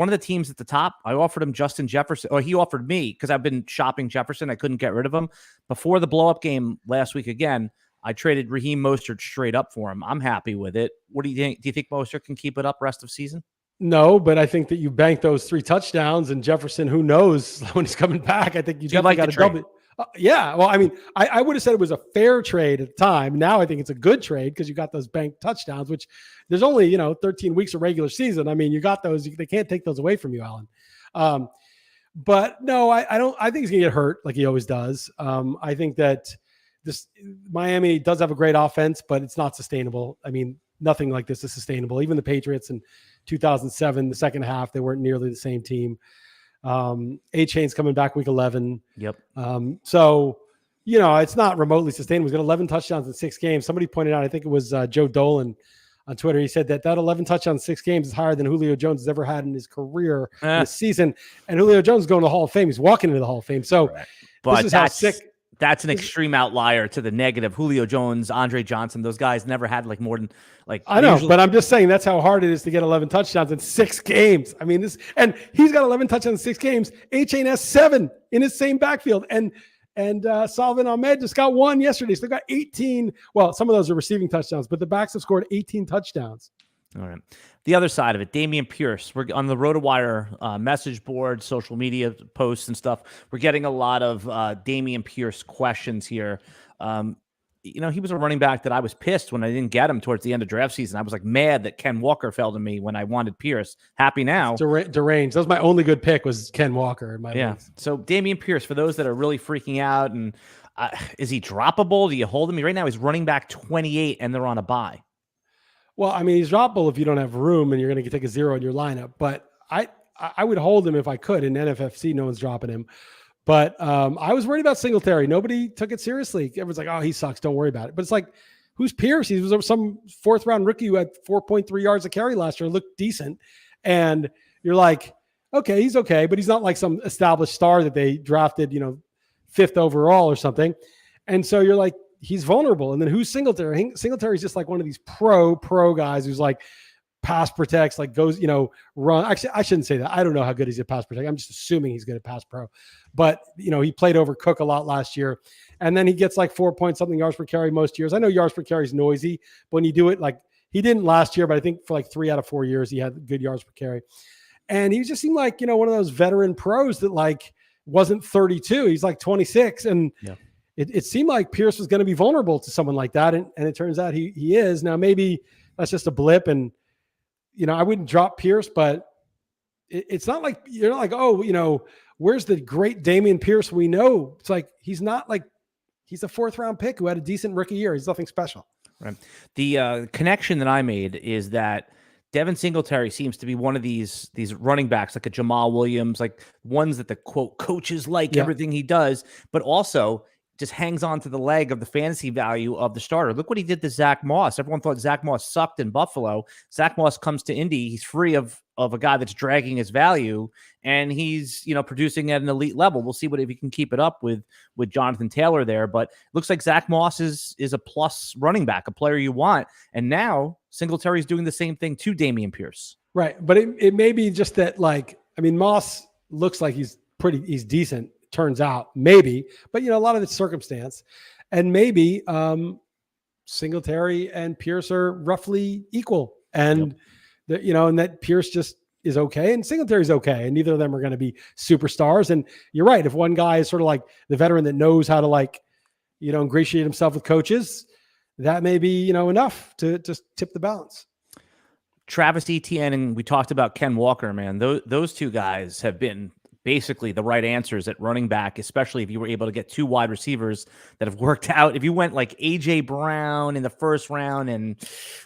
of the teams at the top, I offered him Justin Jefferson, or he offered me because I've been shopping Jefferson. I couldn't get rid of him. Before the blow-up game last week again, I traded Raheem Mostert straight up for him. I'm happy with it. What do you think? Do you think Mostert can keep it up rest of season? No, but I think that you bank those 3 touchdowns, and Jefferson, who knows when he's coming back. I think you definitely got to double. Yeah. Well, I mean, I would have said it was a fair trade at the time. Now I think it's a good trade because you got those banked touchdowns, which there's only, 13 weeks of regular season. I mean, you got those. They can't take those away from you, Alan. But no, I don't. I think he's going to get hurt like he always does. I think that this Miami does have a great offense, but it's not sustainable. I mean, nothing like this is sustainable. Even the Patriots in 2007, the second half, they weren't nearly the same team. A-Chain's coming back week 11. Yep. So, it's not remotely sustainable. He's got 11 touchdowns in 6 games. Somebody pointed out, I think it was Joe Dolan on Twitter. He said that 11 touchdowns, 6 games is higher than Julio Jones has ever had in his career this season. And Julio Jones is going to the Hall of Fame. He's walking into the Hall of Fame. So but this is how sick. That's an extreme outlier to the negative. Julio Jones, Andre Johnson, those guys never had like more than like. I know, but I'm just saying that's how hard it is to get 11 touchdowns in 6 games. I mean, and he's got 11 touchdowns in 6 games. A-Chain has 7 in his same backfield. And Salvin Ahmed just got 1 yesterday. So they got 18. Well, some of those are receiving touchdowns, but the backs have scored 18 touchdowns. All right. The other side of it, Dameon Pierce. We're on the RotoWire message board, social media posts and stuff. We're getting a lot of Dameon Pierce questions here. He was a running back that I was pissed when I didn't get him towards the end of draft season. I was like mad that Ken Walker fell to me when I wanted Pierce. Happy now. Deranged. That was my only good pick was Ken Walker in my leagues. So Dameon Pierce, for those that are really freaking out, and is he droppable? Do you hold him? Right now he's running back 28 and they're on a bye. Well, I mean, he's droppable if you don't have room and you're going to take a 0 in your lineup. But I would hold him if I could. In NFFC, no one's dropping him. But I was worried about Singletary. Nobody took it seriously. Everyone's like, oh, he sucks. Don't worry about it. But it's like, who's Pierce? He was some 4th-round rookie who had 4.3 yards a carry last year and looked decent. And you're like, okay, he's okay. But he's not like some established star that they drafted, 5th overall or something. And so you're like, he's vulnerable. And then who's Singletary? Singletary's just like one of these pro guys who's like pass protects, like goes, run. Actually, I shouldn't say that. I don't know how good he's at pass protect. I'm just assuming he's good at pass pro. But, he played over Cook a lot last year. And then he gets like 4-point-something yards per carry most years. I know yards per carry is noisy, but when you do it, like he didn't last year, but I think for like 3 out of 4 years, he had good yards per carry. And he just seemed like, one of those veteran pros that like wasn't 32. He's like 26. And it seemed like Pierce was going to be vulnerable to someone like that. And it turns out he is. Now, maybe that's just a blip. And, I wouldn't drop Pierce, but it's not like, you're not like, oh, where's the great Dameon Pierce we know? It's like, he's not like, he's a 4th-round pick who had a decent rookie year. He's nothing special. Right. The connection that I made is that Devin Singletary seems to be one of these running backs, like a Jamal Williams, like ones that the quote coaches like everything he does, but also just hangs on to the leg of the fantasy value of the starter. Look what he did to Zach Moss. Everyone thought Zach Moss sucked in Buffalo. Zach Moss comes to Indy. He's free of a guy that's dragging his value, and he's producing at an elite level. We'll see if he can keep it up with Jonathan Taylor there. But it looks like Zach Moss is a plus running back, a player you want. And now Singletary is doing the same thing to Dameon Pierce. Right, but it may be just that, like, I mean, Moss looks like he's decent. Turns out, maybe, but a lot of it's circumstance, and maybe Singletary and Pierce are roughly equal, and and that Pierce just is okay, and Singletary's okay, and neither of them are going to be superstars. And you're right, if one guy is sort of like the veteran that knows how to like, ingratiate himself with coaches, that may be enough to just tip the balance. Travis Etienne, and we talked about Ken Walker, man. Those two guys have been basically the right answers at running back, especially if you were able to get 2 wide receivers that have worked out. If you went like AJ Brown in the 1st round, and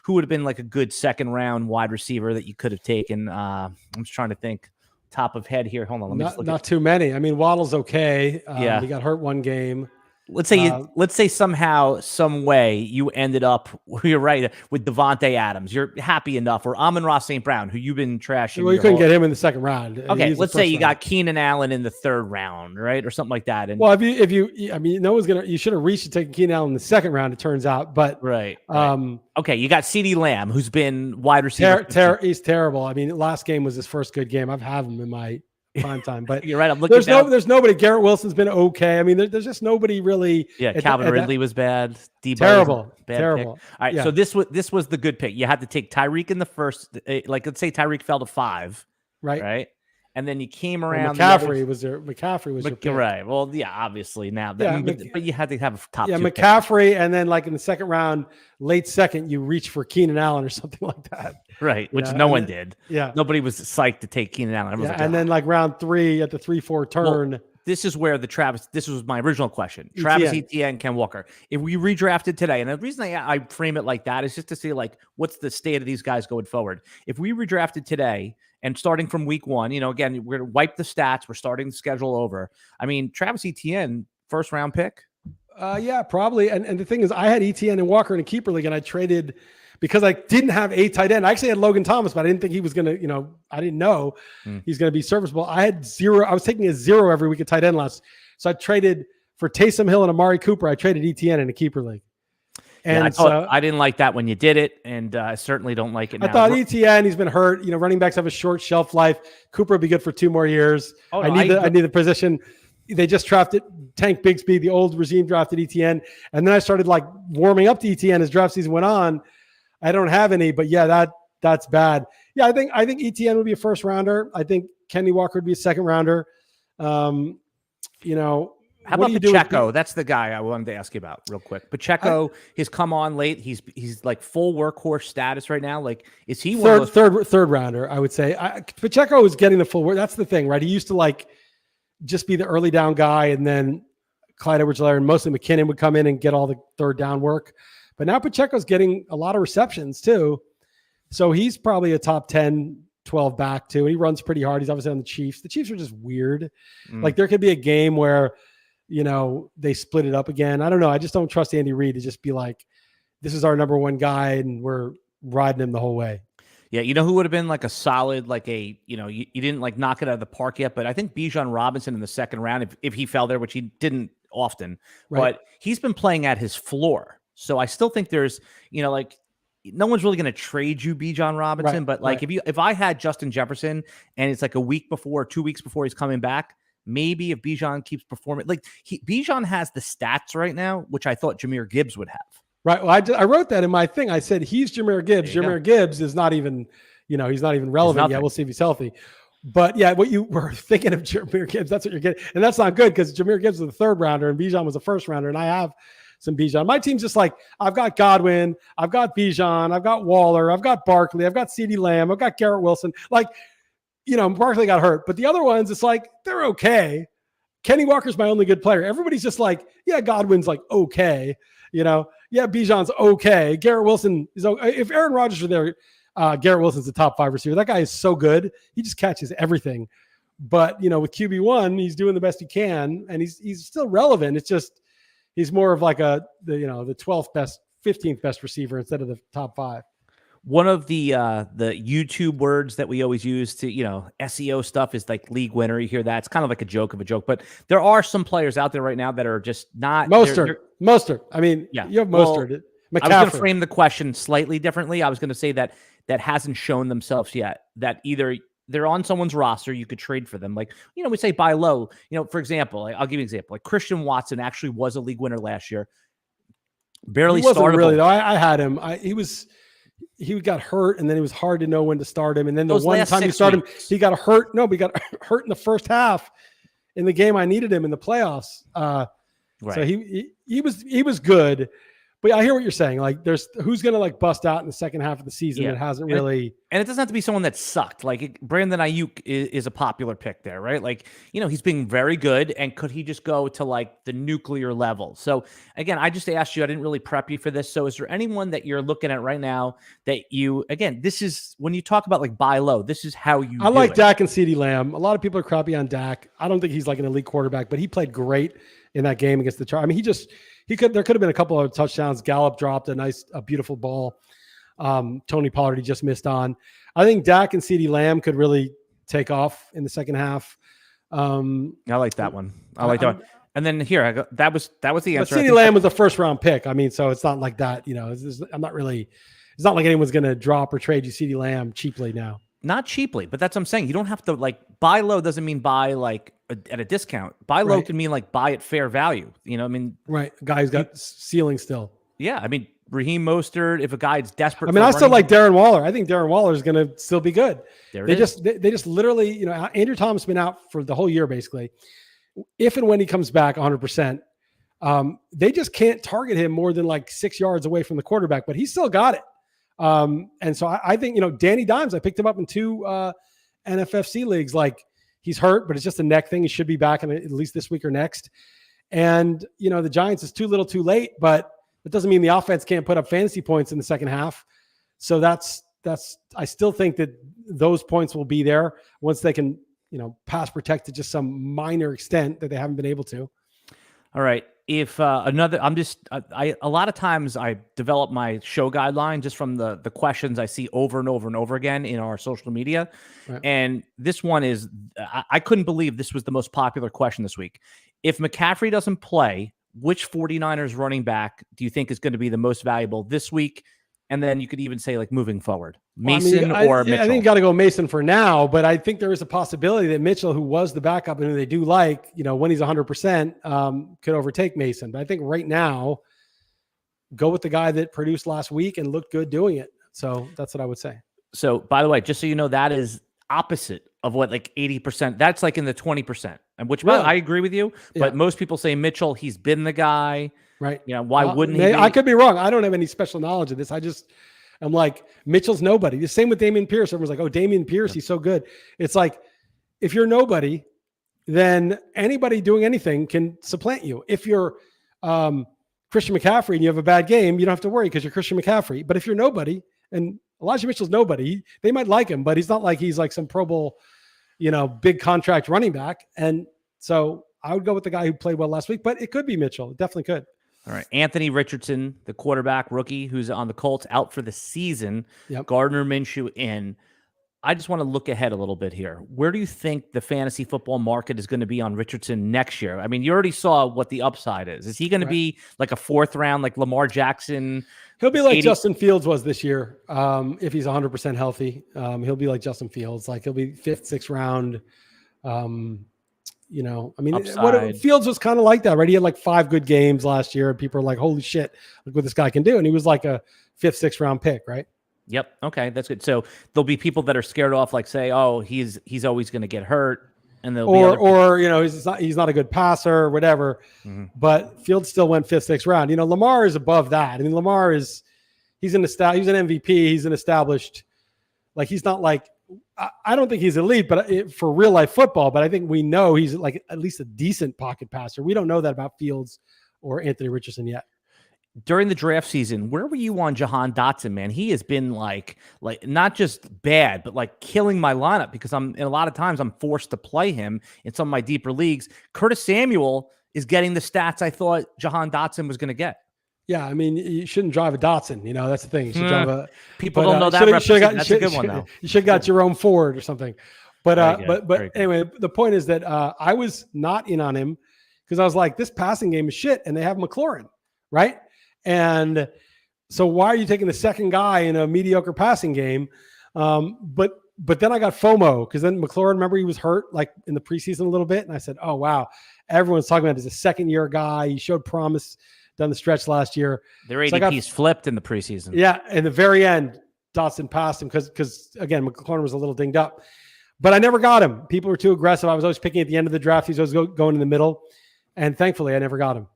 who would have been like a good 2nd round wide receiver that you could have taken? I'm just trying to think top of head here. Hold on. Let me just look. Not too many. I mean, Waddle's okay. He got hurt 1 game. Let's say somehow, some way you ended up, you're right, with Devontae Adams. You're happy enough, or Amon-Ra St. Brown, who you've been trashing. Well, you couldn't get him in the 2nd round. Okay, let's say you got Keenan Allen in the 3rd round, right, or something like that. And well, if you, I mean, no one's gonna. You should have reached to take Keenan Allen in the 2nd round. It turns out, but right. Okay, you got CeeDee Lamb, who's been wide receiver. He's terrible. I mean, last game was his first good game. I've had him in my prime time, but you're right. I'm looking. There's nobody. Garrett Wilson's been okay. I mean, there's just nobody really. Yeah, Calvin Ridley was bad. Debo terrible. Pick. All right, so this was the good pick. You had to take Tyreek in the 1st. Like, let's say Tyreek fell to 5. Right. And then you came around. McCaffrey was your pick. Right. Well, yeah, obviously now. But you had to have a top. Yeah, 2 McCaffrey, pick. And then like in the 2nd round, late 2nd, you reach for Keenan Allen or something like that. Right, which no one did. Yeah, nobody was psyched to take Keenan Allen. And then like round 3 at the 3-4 turn. Well, this is where this was my original question. Travis Etienne, Ken Walker. If we redrafted today, and the reason I frame it like that is just to see like what's the state of these guys going forward. If we redrafted today and starting from week 1, again, we're going to wipe the stats. We're starting the schedule over. I mean, Travis Etienne, 1st round pick. Yeah, probably. And the thing is, I had Etienne and Walker in a keeper league, and I traded because I didn't have a tight end. I actually had Logan Thomas, but I didn't think he was going to, I didn't know he's going to be serviceable. I had 0. I was taking a 0 every week at tight end last. So I traded for Taysom Hill and Amari Cooper. I traded ETN in a keeper league. And I didn't like that when you did it, and I certainly don't like it now. I thought ETN, he's been hurt. Running backs have a short shelf life. Cooper would be good for 2 more years. Oh, no, I need the position. They just drafted Tank Bigsby. The old regime drafted ETN. And then I started warming up to ETN as draft season went on. I don't have any, but yeah, that's bad. Yeah, I think ETN would be a first rounder. I think Kenny Walker would be a second rounder. How about Pacheco? That's the guy I wanted to ask you about real quick. Pacheco has come on late. He's like full workhorse status right now. Like, is he third rounder? I would say Pacheco is getting the full work. That's the thing, right? He used to just be the early down guy, and then Clyde Edwards-Helaire and mostly McKinnon would come in and get all the third down work. But now Pacheco's getting a lot of receptions too, so he's probably a top 10, 12 back too. And he runs pretty hard. He's obviously on the Chiefs. The Chiefs are just weird. Like, there could be a game where they split it up again. I don't know. I just don't trust Andy Reid to just be like, this is our number one guy and we're riding him the whole way. Yeah, who would have been like a solid, you didn't knock it out of the park yet, but I think Bijan Robinson in the second round, if he fell there, which he didn't often, right. But he's been playing at his floor. So I still think there's, no one's really going to trade you Bijan Robinson, right. But if I had Justin Jefferson and it's a week before, 2 weeks before he's coming back, maybe if Bijan keeps performing, Bijan has the stats right now, which I thought Jahmyr Gibbs would have. Right. Well, I wrote that in my thing. I said, he's Jahmyr Gibbs. Jahmyr Gibbs is not even, he's not even relevant yet. We'll see if he's healthy. But yeah, what you were thinking of Jahmyr Gibbs, that's what you're getting. And that's not good because Jahmyr Gibbs was the third rounder and Bijan was a first rounder. And I have some Bijan. My team's just I've got Godwin, I've got Bijan, I've got Waller, I've got Barkley, I've got CeeDee Lamb, I've got Garrett Wilson. Barkley got hurt, but the other ones, it's they're okay. Kenny Walker's my only good player. Everybody's just yeah, Godwin's okay. Yeah, Bijan's okay. Garrett Wilson is okay. If Aaron Rodgers were there, Garrett Wilson's the top 5 receiver. That guy is so good. He just catches everything. But, with QB1, he's doing the best he can, and he's still relevant. It's just he's more of the 12th best, 15th best receiver instead of the top 5. One of the YouTube words that we always use to, SEO stuff is league winner. You hear that. It's kind of like a joke of a joke, but there are some players out there right now that are just not Mostert. I mean, yeah, you have Mostert. McCaffrey. I was going to frame the question slightly differently. I was going to say that hasn't shown themselves yet, that either they're on someone's roster, you could trade for them. We say buy low, for example, I'll give you an example. Christian Watson actually was a league winner last year. Barely started. Really though. I had him. He got hurt, and then it was hard to know when to start him. And then the one time you start him, he got hurt. No, he got hurt in the first half in the game I needed him in the playoffs. Right. So he was good. But I hear what you're saying. There's who's going to bust out in the second half of the season that hasn't really. And it doesn't have to be someone that sucked. Brandon Ayuk is a popular pick there, right? He's being very good. And could he just go to the nuclear level? So again, I just asked you, I didn't really prep you for this. So is there anyone that you're looking at right now that this is when you talk about buy low, this is how you I like Dak and CeeDee Lamb. A lot of people are crappy on Dak. I don't think he's an elite quarterback, but he played great in that game against the Chargers. I mean, there could have been a couple of touchdowns. Gallup dropped a beautiful ball. Tony Pollard, he just missed on. I think Dak and CeeDee Lamb could really take off in the second half. I like that one. I like that one. And then here, that was the answer. But CeeDee Lamb was a first round pick. I mean, so it's not like that. It's not like anyone's going to drop or trade you CeeDee Lamb cheaply now. Not cheaply, but that's what I'm saying. You don't have to buy low doesn't mean buy at a discount. Buy low can mean buy at fair value. Right. Guy's got ceiling still. Yeah. I mean, Raheem Mostert, if a guy's desperate. I mean, I still like Darren Waller. I think Darren Waller is going to still be good. They just literally, Andrew Thomas has been out for the whole year, basically. If and when he comes back 100%, they just can't target him more than 6 yards away from the quarterback, but he's still got it. And so I think, Danny Dimes, I picked him up in 2 NFFC leagues. He's hurt, but it's just a neck thing. He should be back in at least this week or next. And, the Giants is too little too late, but it doesn't mean the offense can't put up fantasy points in the second half. So I still think that those points will be there once they can, pass protect to just some minor extent that they haven't been able to. All right. if another, I'm just, a lot of times I develop my show guideline just from the questions I see over and over and over again in our social media. Right. And this one is, I couldn't believe this was the most popular question this week. If McCaffrey doesn't play, which 49ers running back do you think is going to be the most valuable this week? And then you could even say like moving forward, Mason or Mitchell. I think you got to go Mason for now, but I think there is a possibility that Mitchell, who was the backup and who they do like, when he's 100%, could overtake Mason. But I think right now, go with the guy that produced last week and looked good doing it. So that's what I would say. So by the way, just so you know, that is opposite of what like 80%. That's like in the 20%, and which really? I agree with you. But most people say Mitchell. He's been the guy. Right. Why wouldn't he? I could be wrong. I don't have any special knowledge of this. I'm like, Mitchell's nobody. The same with Dameon Pierce. Everyone's like, oh, Dameon Pierce, he's so good. It's like, if you're nobody, then anybody doing anything can supplant you. If you're Christian McCaffrey and you have a bad game, you don't have to worry because you're Christian McCaffrey. But if you're nobody, and Elijah Mitchell's nobody, they might like him, but he's not like he's like some Pro Bowl, big contract running back. And so I would go with the guy who played well last week, but it could be Mitchell. It definitely could. All right. Anthony Richardson, the quarterback rookie who's on the Colts, out for the season. Yep. Gardner Minshew in. I just want to look ahead a little bit here. Where do you think the fantasy football market is going to be on Richardson next year? I mean, you already saw what the upside is. Is he going to be like a fourth round, like Lamar Jackson? He'll be like Justin Fields was this year. If he's 100% healthy, he'll be like Justin Fields. Like he'll be fifth, sixth round. What Fields was kind of like that, right? He had like 5 good games last year, and people are like, "Holy shit, look what this guy can do!" And he was like a 5th, 6th round pick, right? Yep. Okay, that's good. So there'll be people that are scared off, like say, "Oh, he's always going to get hurt," and he's not a good passer or whatever. Mm-hmm. But Fields still went 5th, 6th round. Lamar is above that. I mean, Lamar he's an MVP. He's an established. Like he's not like. I don't think he's elite, but for real life football, but I think we know he's like at least a decent pocket passer. We don't know that about Fields or Anthony Richardson yet. During the draft season, where were you on Jahan Dotson, man? He has been like not just bad, but like killing my lineup because a lot of times I'm forced to play him in some of my deeper leagues. Curtis Samuel is getting the stats I thought Jahan Dotson was going to get. Yeah, I mean, you shouldn't drive a Datsun. That's the thing. You should drive a. People don't know that. That's a good one, though. You should have got your own Ford or something. But anyway, the point is that I was not in on him because I was like, this passing game is shit, and they have McLaurin, right? And so why are you taking the second guy in a mediocre passing game? But then I got FOMO because then McLaurin, remember he was hurt like in the preseason a little bit, and I said, oh wow, everyone's talking about he's a second-year guy. He showed promise. Done the stretch last year. Their ADP's flipped in the preseason. Yeah, in the very end, Dotson passed him because again, McLaurin was a little dinged up. But I never got him. People were too aggressive. I was always picking at the end of the draft. He's always going in the middle. And thankfully, I never got him.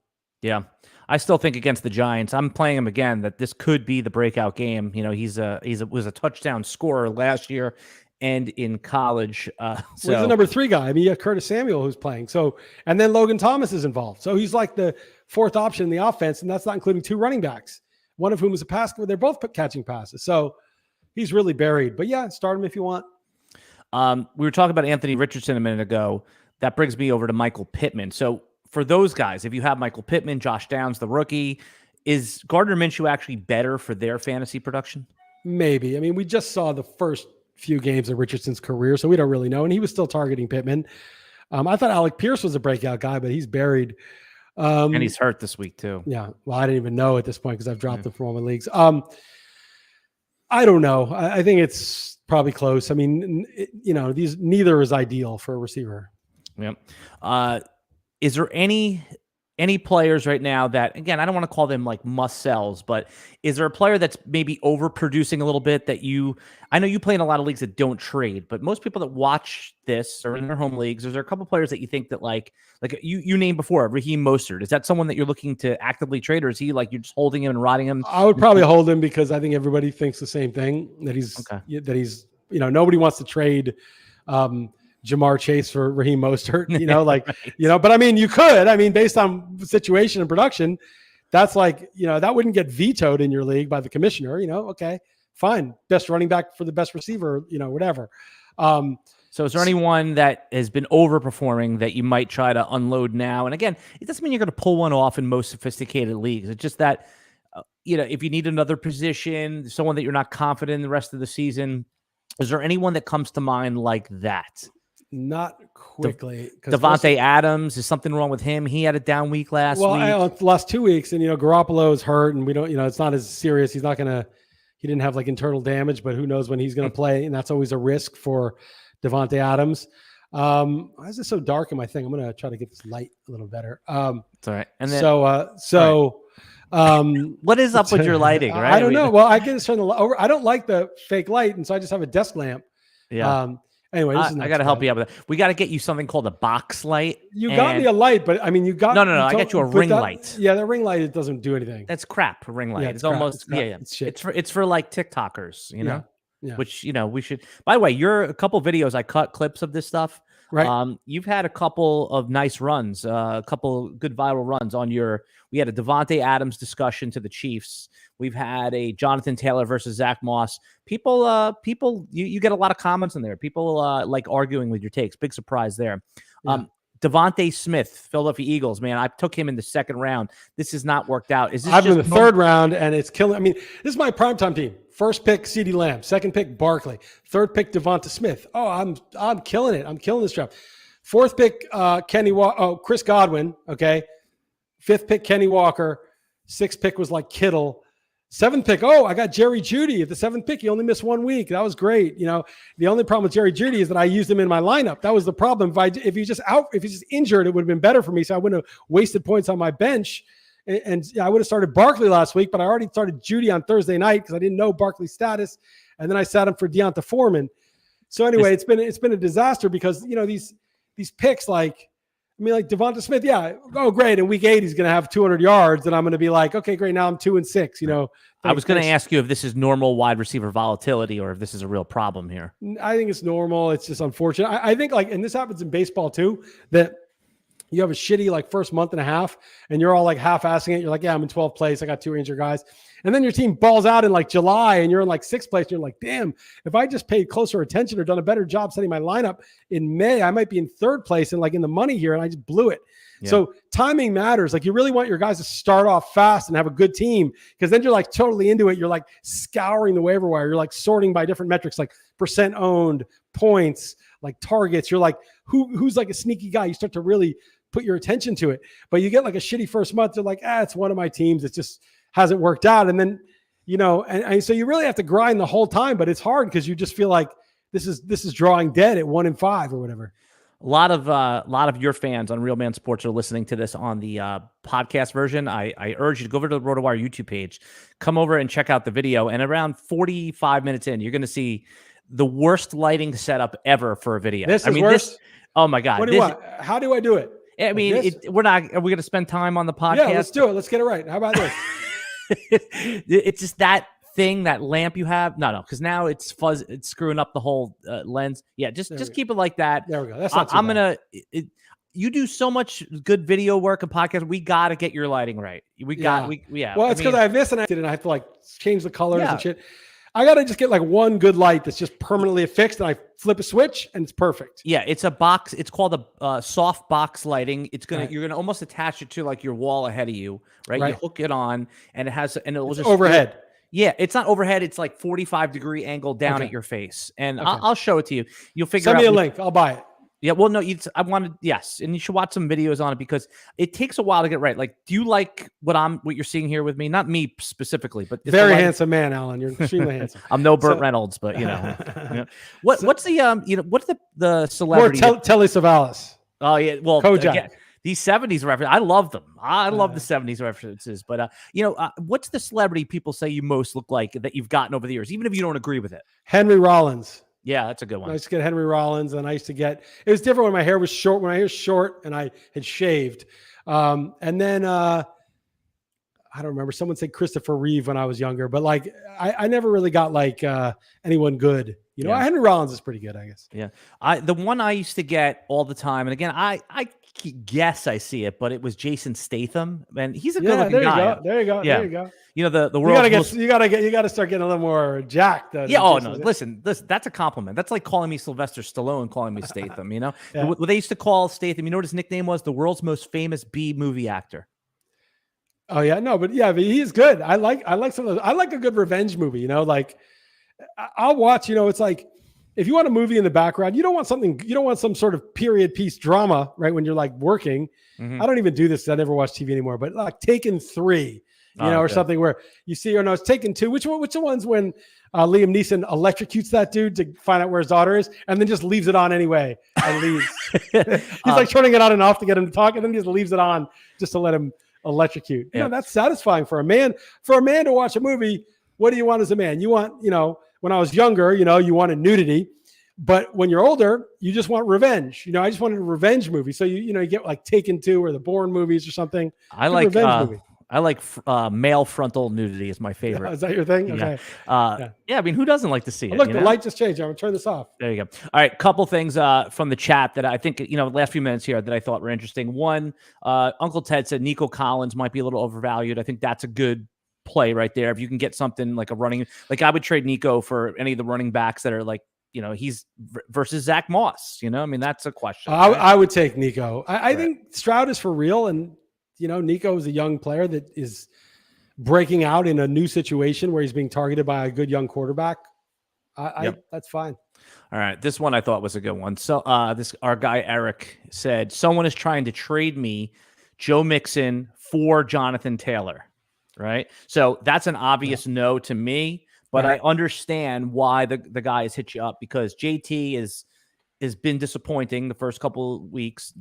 Yeah. I still think against the Giants, I'm playing him again, that this could be the breakout game. He was a touchdown scorer last year and in college. He's the number 3 guy. I mean, you have Curtis Samuel who's playing. So, and then Logan Thomas is involved. So he's like the 4th option in the offense, and that's not including 2 running backs, one of whom is a passer. They're both catching passes. So he's really buried. But yeah, start him if you want. We were talking about Anthony Richardson a minute ago. That brings me over to Michael Pittman. So for those guys, if you have Michael Pittman, Josh Downs, the rookie, is Gardner Minshew actually better for their fantasy production? Maybe. I mean, we just saw the first few games of Richardson's career, so we don't really know. And he was still targeting Pittman. I thought Alec Pierce was a breakout guy, but he's buried. And he's hurt this week too. Yeah. Well, I didn't even know at this point because I've dropped him from all my leagues. I don't know. I think it's probably close. I mean, neither is ideal for a receiver. Yep. Is there any players right now that, again, I don't want to call them like must sells, but is there a player that's maybe overproducing a little bit that I know you play in a lot of leagues that don't trade, but most people that watch this are in their home leagues. Is there a couple players that you think that like you named before, Raheem Mostert? Is that someone that you're looking to actively trade, or is he like you're just holding him and riding him? I would probably hold him because I think everybody thinks the same thing, that he's nobody wants to trade Jamar Chase for Raheem Mostert, right. But I mean, you could, based on situation and production, that's like, that wouldn't get vetoed in your league by the commissioner, okay, fine. Best running back for the best receiver, whatever. So is there anyone that has been overperforming that you might try to unload now? And again, it doesn't mean you're going to pull one off in most sophisticated leagues. It's just that, if you need another position, someone that you're not confident in the rest of the season, is there anyone that comes to mind like that? Not quickly. Devontae Adams, is something wrong with him? He had a down week last week. The last 2 weeks, and Garoppolo is hurt, and we don't, it's not as serious. He didn't have like internal damage, but who knows when he's going to play, and that's always a risk for Devontae Adams. Why is it so dark in my thing? I'm going to try to get this light a little better. It's all right. And then, what is up with your lighting? Right? I don't know. Well, I can turn the over. I don't like the fake light, and so I just have a desk lamp. Yeah. Anyway, I got to help you out with that. We got to get you something called a box light. You got me a light, but you got no. I got you a ring light. Yeah, the ring light, it doesn't do anything. That's crap. A ring light. Yeah, it's almost It's shit. It's for like TikTokers, Yeah. Which we should. By the way, you're a couple videos. I cut clips of this stuff. Right. You've had a couple of nice runs, a couple good viral runs on your. We had a Devontae Adams discussion to the Chiefs. We've had a Jonathan Taylor versus Zach Moss. People, you get a lot of comments in there. People like arguing with your takes. Big surprise there. Yeah. Devontae Smith, Philadelphia Eagles. Man, I took him in the second round. This has not worked out. Is this I'm in the third round, and it's killing. This is my primetime team. First pick, CeeDee Lamb. Second pick, Barkley. Third pick, Devonta Smith. Oh, I'm killing it. I'm killing this draft. Fourth pick, Chris Godwin. Okay. Fifth pick, Kenny Walker. Sixth pick was like Kittle. Seventh pick, I got Jerry Jeudy at the seventh pick. He only missed 1 week. That was great. The only problem with Jerry Jeudy is that I used him in my lineup. That was the problem. If he's just injured, it would have been better for me. So I wouldn't have wasted points on my bench. And I would have started Barkley last week, but I already started Jeudy on Thursday night because I didn't know Barkley's status. And then I sat him for Deonta Foreman. So anyway, it's been a disaster because, these picks like Devonta Smith, yeah. Oh, great. In week 8, he's going to have 200 yards. And I'm going to be like, okay, great. Now I'm 2-6, I was going to ask you if this is normal wide receiver volatility or if this is a real problem here. I think it's normal. It's just unfortunate. I think and this happens in baseball too, that you have a shitty first month and a half and you're all half-assing it. You're like, yeah, I'm in 12th place. I got 2 injured guys. And then your team balls out in July and you're in 6th place. And you're like, damn, if I just paid closer attention or done a better job setting my lineup in May, I might be in 3rd place and in the money here. And I just blew it. Yeah. So timing matters. You really want your guys to start off fast and have a good team because then you're totally into it. You're scouring the waiver wire. You're sorting by different metrics like percent owned, points, targets. You're who's a sneaky guy. You start to really put your attention to it. But you get a shitty first month. You're it's one of my teams. It just hasn't worked out. And then, and so you really have to grind the whole time, but it's hard because you just feel like this is drawing dead at 1-5 or whatever. A lot of your fans on Real Man Sports are listening to this on the podcast version. I urge you to go over to the RotoWire YouTube page, come over and check out the video. And around 45 minutes in, you're going to see the worst lighting setup ever for a video. This is worse. Oh my God. What do you want? How do I do it? Are we going to spend time on the podcast? Yeah, let's do it. Let's get it right. How about this? It's just that thing, that lamp you have. No, because now it's fuzz. It's screwing up the whole lens. Yeah, just keep it like that. There we go. That's not too bad. You do so much good video work and podcast. We got to get your lighting right. Well, it's because I have this and I have to change the colors and shit. I got to just get one good light that's just permanently affixed and I flip a switch and it's perfect. Yeah, it's a box. It's called a soft box lighting. You're going to almost attach it to your wall ahead of you, right? You hook it on and it will just overhead. Yeah, it's not overhead. It's 45-degree angle down at your face. And I'll show it to you. You'll figure out. Send me a link. I'll buy it. Yeah, well, no, yes, and you should watch some videos on it because it takes a while to get right. Do you like what you're seeing here with me? Not me specifically, but very handsome man, Alan. You're extremely handsome. I'm no Burt Reynolds, but what's the celebrity? More Telly Savalas. Oh yeah, well, Kojak. Again, these 70s references, I love them. I love the 70s references, but what's the celebrity people say you most look like that you've gotten over the years, even if you don't agree with it? Henry Rollins. Yeah, that's a good one. I used to get Henry Rollins, and I used to get. It was different when my hair was short. When my hair was short, and I had shaved, and then I don't remember. Someone said Christopher Reeve when I was younger, but I never really got anyone good. Henry Rollins is pretty good, I guess. Yeah. The one I used to get all the time, and again, I guess I see it, but it was Jason Statham, and he's a good-looking guy. There you go. Yeah. There you go. The world's you gotta start getting a little more jacked. Yeah. Oh no. Listen. That's a compliment. That's like calling me Sylvester Stallone, calling me Statham. Yeah. What they used to call Statham. You know what his nickname was? The world's most famous B movie actor. Oh yeah, no, but he's good. I like some of those. I like a good revenge movie. Like I'll watch. It's like if you want a movie in the background, you don't want some sort of period piece drama, right? When you're like working. I don't even do this. I never watch TV anymore. But like Taken 3. Or something where you see, or no, it's Taken 2. Which one's when Liam Neeson electrocutes that dude to find out where his daughter is and then just leaves it on anyway and leaves. He's like turning it on and off to get him to talk, and then he just leaves it on just to let him electrocute. That's satisfying for a man. For a man to watch a movie, what do you want as a man? You want, when I was younger, you wanted nudity. But when you're older, you just want revenge. I just wanted a revenge movie. So you get like Taken 2 or the Bourne movies or something. I like revenge movie. I like male frontal nudity is my favorite. Yeah, is that your thing? Okay. Yeah. I mean, who doesn't like to see it? Look, the light just changed. I'm going to turn this off. There you go. All right. Couple things from the chat that I think, the last few minutes here that I thought were interesting. One, Uncle Ted said Nico Collins might be a little overvalued. I think that's a good play right there. If you can get something like a running, like I would trade Nico for any of the running backs that are like, he's versus Zach Moss. I mean, that's a question. I would take Nico. I think Stroud is for real. And, Nico is a young player that is breaking out in a new situation where he's being targeted by a good young quarterback. That's fine. All right. This one I thought was a good one. So our guy Eric said, someone is trying to trade me Joe Mixon for Jonathan Taylor. Right. So that's an obvious no to me, but I understand why the guy has hit you up because JT has been disappointing the first couple of weeks.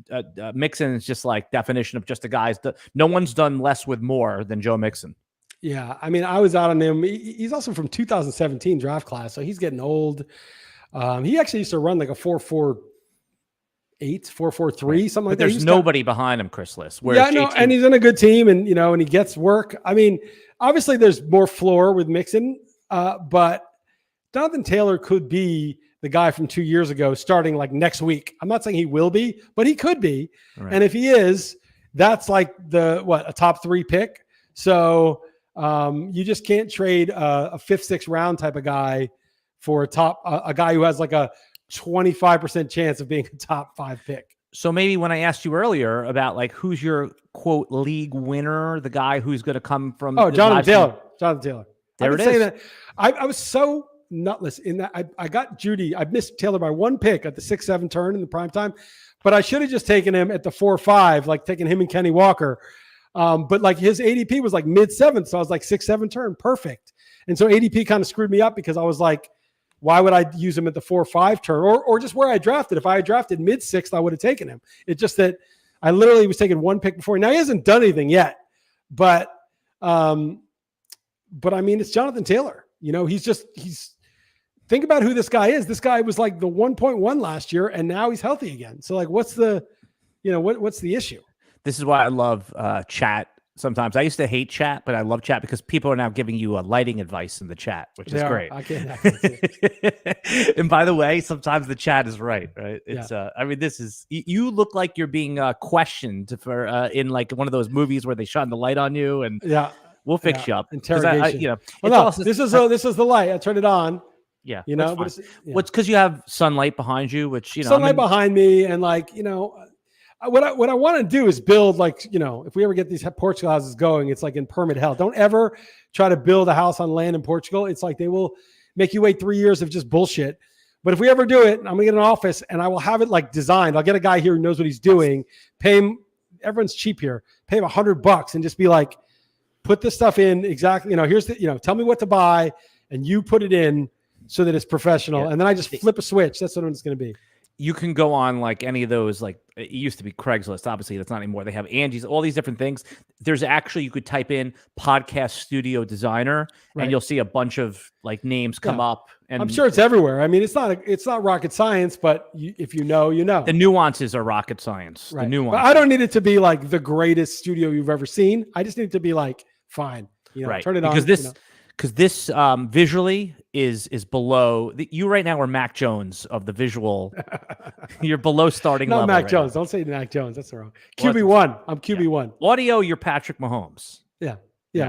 Mixon is just like definition of just a guy's. No one's done less with more than Joe Mixon. Yeah, I mean, I was out on him. He's also from 2017 draft class, so he's getting old. He actually used to run like a 4.48, 4.43, something like that. There's nobody behind him, Chris Liss. And he's in a good team, and and he gets work. I mean, obviously, there's more floor with Mixon, but Jonathan Taylor could be the guy from 2 years ago starting like next week. I'm not saying he will be, but he could be. Right. And if he is, that's like a top 3 pick. So you just can't trade a 5th, 6th round type of guy for a guy who has like a 25% chance of being a top 5 pick. So maybe when I asked you earlier about like, who's your quote league winner, the guy who's going to come from. Oh, Jonathan Taylor. Jonathan Taylor. There it is. I was so nutless in that I got Judy. I missed Taylor by 1 pick at the 6-7 turn in the prime time, but I should have just taken him at the 4-5, like taking him and Kenny Walker. But like his ADP was like mid-7th, so I was like 6-7 turn, perfect. And so ADP kind of screwed me up because I was like, why would I use him at the 4-5 turn or just where I drafted? If I had drafted mid-6th, I would have taken him. It's just that I literally was taking 1 pick before. Now he hasn't done anything yet, but I mean, it's Jonathan Taylor. He's think about who this guy is. This guy was like the 1.1 last year, and now he's healthy again. So like, what's the issue? This is why I love chat. Sometimes I used to hate chat, but I love chat because people are now giving you a lighting advice in the chat, which is great. I can't see it. And by the way, sometimes the chat is right? It's I mean, this is you look like you're being questioned for in like one of those movies where they shine the light on you, and we'll fix you up. Interrogation. This is the light. I turned it on. Yeah, but it's because you have sunlight behind you, which sunlight behind me, and like what I want to do is build like if we ever get these Portugal houses going, it's like in permit hell. Don't ever try to build a house on land in Portugal. It's like they will make you wait 3 years of just bullshit. But if we ever do it, I'm gonna get an office and I will have it like designed. I'll get a guy here who knows what he's doing. Pay him. Everyone's cheap here. Pay him $100 and just be like, put this stuff in exactly. Here's the tell me what to buy, and you put it in so that it's professional. And then I just flip a switch. That's what it's going to be. You can go on like any of those, like it used to be Craigslist. Obviously, that's not anymore. They have Angie's, all these different things. There's actually, you could type in podcast studio designer and you'll see a bunch of like names come up. And I'm sure it's everywhere. I mean, it's not rocket science, but if you know, you know. The nuances are rocket science. Right. The nuances. But I don't need it to be like the greatest studio you've ever seen. I just need it to be like, fine. Turn it on. because this visually is below you right now are Mac Jones of the visual. You're below starting level. Not Mac right Jones. now. Don't say Mac Jones. That's wrong. QB1. I'm QB1. Audio, you're Patrick Mahomes. Yeah.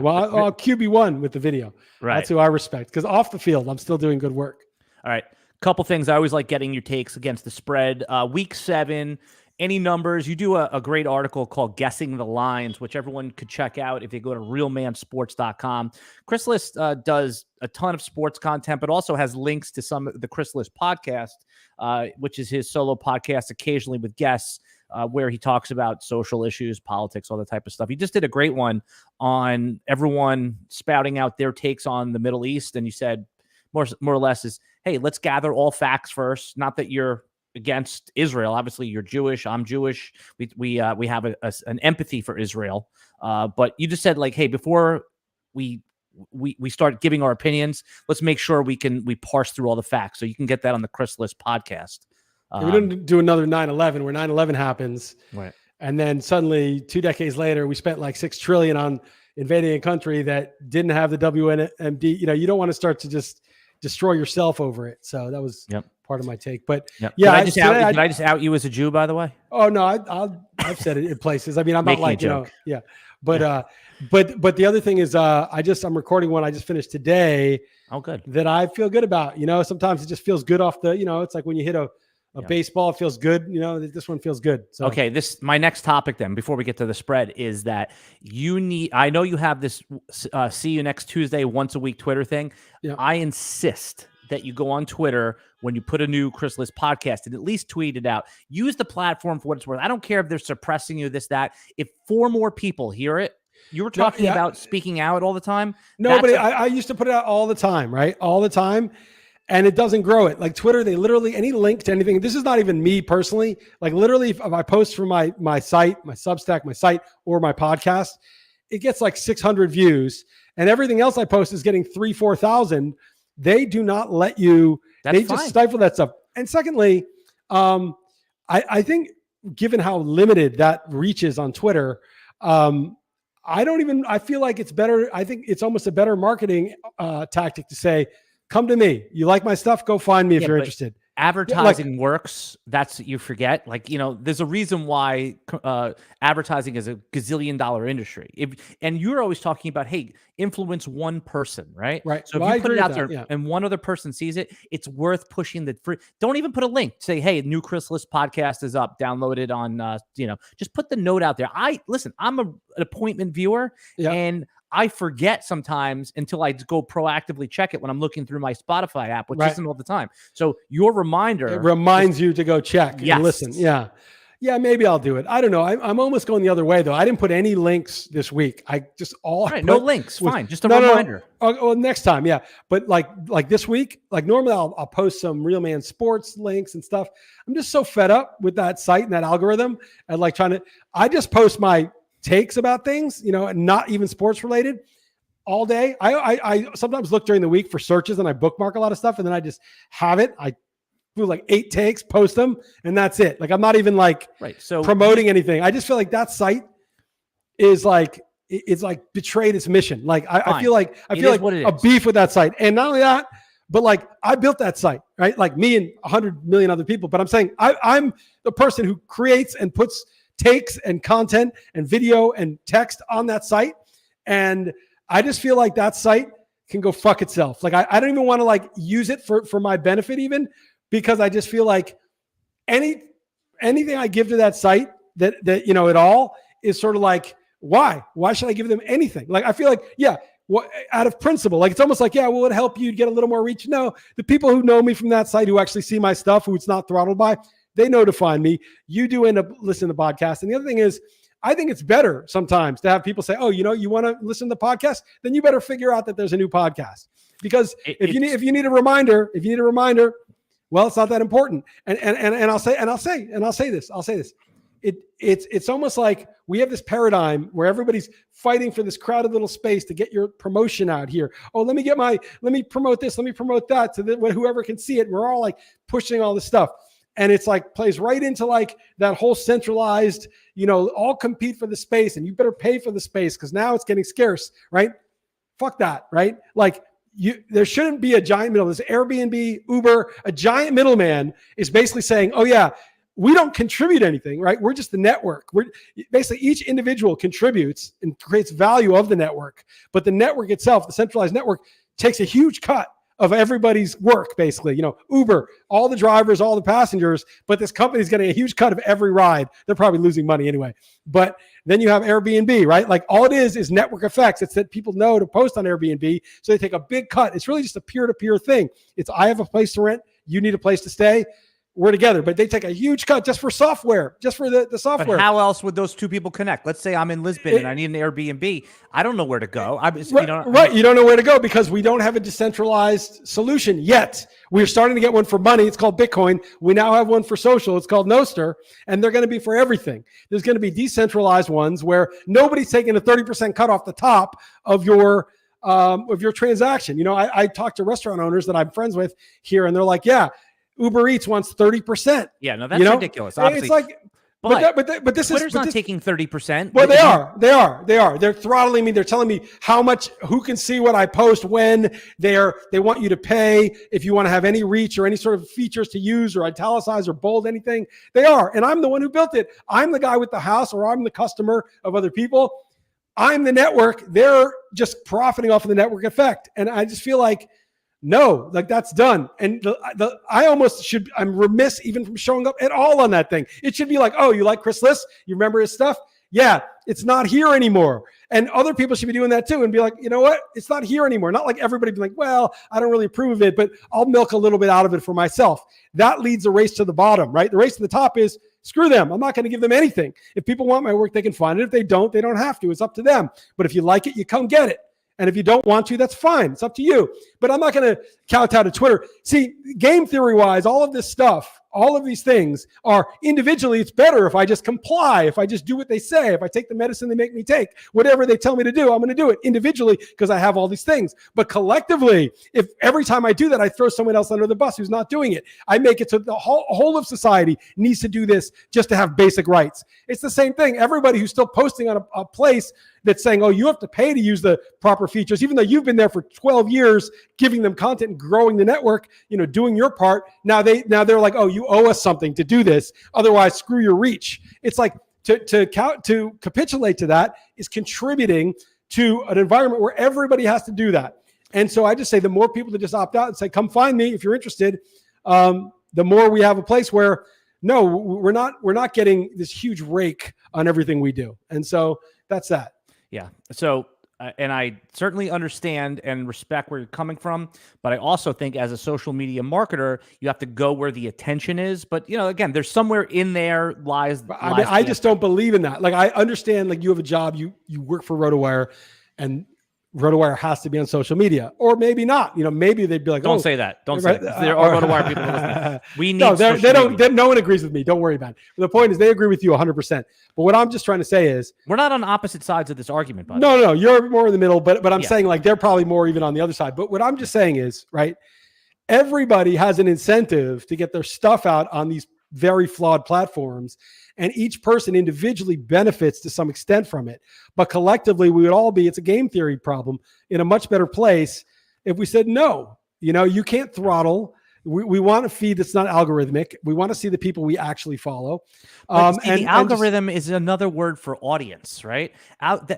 Well, I'll QB1 with the video. Right. That's who I respect. Because off the field, I'm still doing good work. All right. Couple things. I always like getting your takes against the spread. Week 7, any numbers. You do a great article called Guessing the Lines, which everyone could check out if they go to realmansports.com. Chris Liss does a ton of sports content, but also has links to some of the Chris Liss podcast, which is his solo podcast, occasionally with guests, where he talks about social issues, politics, all that type of stuff. He just did a great one on everyone spouting out their takes on the Middle East. And you said more or less is, hey, let's gather all facts first. Not that you're against Israel. Obviously, you're Jewish. I'm Jewish. We have an empathy for Israel. But you just said, like, hey, before we start giving our opinions, let's make sure we parse through all the facts. So you can get that on the Chris Liss podcast. We didn't do another 9/11 where 9/11 happens. Right. And then suddenly 2 decades later, we spent like $6 trillion on invading a country that didn't have the WMD. You don't want to start to just destroy yourself over it. So that was part of my take. But yeah, can I just out you as a Jew, by the way? Oh no, I've said it in places. I mean, I'm Making not like, a joke. But the other thing is, I'm recording one I just finished today. Oh, good. That I feel good about. Sometimes it just feels good off the. It's like when you hit a baseball, it feels good. This one feels good. So. Okay, my next topic then, before we get to the spread, is that I know you have this see you next Tuesday once a week Twitter thing. Yeah. I insist that you go on Twitter when you put a new Chris Liss podcast and at least tweet it out. Use the platform for what it's worth. I don't care if they're suppressing you, this, that. If 4 more people hear it, you were talking about speaking out all the time. No, but I used to put it out all the time, right? All the time. And it doesn't grow it. Like Twitter, they literally, any link to anything, this is not even me personally. Like literally, if I post from my site, my Substack, my site, or my podcast, it gets like 600 views. And everything else I post is getting 3,000-4,000. They do not let you, just stifle that stuff. And secondly, I think given how limited that reach is on Twitter, I feel like it's better. I think it's almost a better marketing tactic to say, come to me. You like my stuff? Go find me if you're interested. Advertising works. That's you forget. There's a reason why advertising is a gazillion dollar industry. And you're always talking about, hey, influence one person, right? Right. So if you put it out there and one other person sees it, it's worth pushing the free. Don't even put a link. Say, hey, new Chris Liss podcast is up. Download it on. Just put the note out there. I'm an appointment viewer, and I forget sometimes until I go proactively check it when I'm looking through my Spotify app, which isn't all the time. So your reminder. It reminds you to go check and listen. Yeah. Yeah, maybe I'll do it. I don't know. I'm almost going the other way, though. I didn't put any links this week. I just no links. Fine. Just a reminder. No. Oh, next time. Yeah. But like this week, like normally I'll post some Real Man Sports links and stuff. I'm just so fed up with that site and that algorithm and I just post my takes about things, and not even sports related all day. I sometimes look during the week for searches and I bookmark a lot of stuff and then I just have it. I do like 8 takes, post them, and that's it. Like I'm not even promoting anything. I just feel like that site is it's betrayed its mission. Like I feel like a beef with that site. And not only that, but I built that site, right? Like me and 100 million other people. But I'm saying I'm the person who creates and puts takes and content and video and text on that site. And I just feel like that site can go fuck itself. Like I don't even want to use it for my benefit even, because I just feel like anything I give to that site that at all is sort of like, why should I give them anything? Like, I feel like, out of principle, it's almost like, will it help you get a little more reach? No, the people who know me from that site, who actually see my stuff, who it's not throttled by, they know to find me. You do end up listening to the podcast. And the other thing is, I think it's better sometimes to have people say, oh, you want to listen to the podcast? Then you better figure out that there's a new podcast. Because if you need a reminder, well, it's not that important. And I'll say this. It's almost like we have this paradigm where everybody's fighting for this crowded little space to get your promotion out here. Oh, let me promote this. Let me promote that to whoever can see it. We're all pushing all this stuff. And it's plays right into that whole centralized, all compete for the space and you better pay for the space because now it's getting scarce, right? fuck that, right? Like there shouldn't be a giant middle. This Airbnb, Uber, a giant middleman is basically saying, oh yeah, we don't contribute anything, right? We're just the network. We're basically, each individual contributes and creates value of the network, but the network itself, the centralized network, takes a huge cut of everybody's work, basically. Uber, all the drivers, all the passengers, but this company is getting a huge cut of every ride. They're probably losing money anyway. But then you have Airbnb, right? Like all it is network effects. It's that people know to post on Airbnb, so they take a big cut. It's really just a peer-to-peer thing. It's I have a place to rent, you need a place to stay, we're together, but they take a huge cut just for software, just for the software. But how else would those two people connect? Let's say I'm in Lisbon and I need an Airbnb. I don't know where to go. You don't know where to go because we don't have a decentralized solution yet. We're starting to get one for money. It's called Bitcoin. We now have one for social. It's called Nostr, and they're going to be for everything. There's going to be decentralized ones where nobody's taking a 30% cut off the top of your transaction. I talk to restaurant owners that I'm friends with here, and they're like, yeah, Uber Eats wants 30%. Yeah, no, that's ridiculous. Obviously. It's like, but this Twitter's not taking 30%. Well, they are. They're throttling me. They're telling me who can see what I post when. They want you to pay if you want to have any reach or any sort of features to use or italicize or bold anything. They are, and I'm the one who built it. I'm the guy with the house, or I'm the customer of other people. I'm the network. They're just profiting off of the network effect, and I just feel like, no, like that's done. And I'm remiss even from showing up at all on that thing. It should be like, oh, you like Chris Liss? You remember his stuff? Yeah, it's not here anymore. And other people should be doing that too and be like, you know what? It's not here anymore. Not like everybody be like, well, I don't really approve of it, but I'll milk a little bit out of it for myself. That leads a race to the bottom, right? The race to the top is screw them. I'm not going to give them anything. If people want my work, they can find it. If they don't have to. It's up to them. But if you like it, you come get it. And if you don't want to, that's fine. It's up to you. But I'm not going to kowtow to Twitter. See, game theory wise, all of this stuff, all of these things are individually, it's better if I just comply, if I just do what they say, if I take the medicine they make me take, whatever they tell me to do, I'm going to do it individually because I have all these things. But collectively, if every time I do that, I throw someone else under the bus who's not doing it, I make it so the whole of society needs to do this just to have basic rights. It's the same thing. Everybody who's still posting on a place that's saying, oh, you have to pay to use the proper features, even though you've been there for 12 years, giving them content and growing the network, doing your part. Now they're like, oh, you owe us something to do this. Otherwise, screw your reach. It's like to capitulate to that is contributing to an environment where everybody has to do that. And so I just say the more people that just opt out and say, come find me if you're interested, the more we have a place where, no, we're not getting this huge rake on everything we do. And so that's that. Yeah. So, and I certainly understand and respect where you're coming from, but I also think as a social media marketer, you have to go where the attention is. But, again, there's somewhere in there lies. I just don't believe in that. Like, I understand, like, you have a job, you work for RotoWire, and RotoWire has to be on social media, or maybe not. Maybe they'd be like, "Don't say that. Don't say that." There are RotoWire people listening. We need. No one agrees with me. Don't worry about it. The point is, they agree with you 100%. But what I'm just trying to say is, we're not on opposite sides of this argument, buddy. No, you're more in the middle. But I'm saying, like, they're probably more even on the other side. But what I'm just saying is, right? Everybody has an incentive to get their stuff out on these very flawed platforms, and each person individually benefits to some extent from it. But collectively, we would all be, it's a game theory problem, in a much better place if we said, no, you can't throttle. We want a feed that's not algorithmic. We want to see the people we actually follow. The algorithm is another word for audience, right?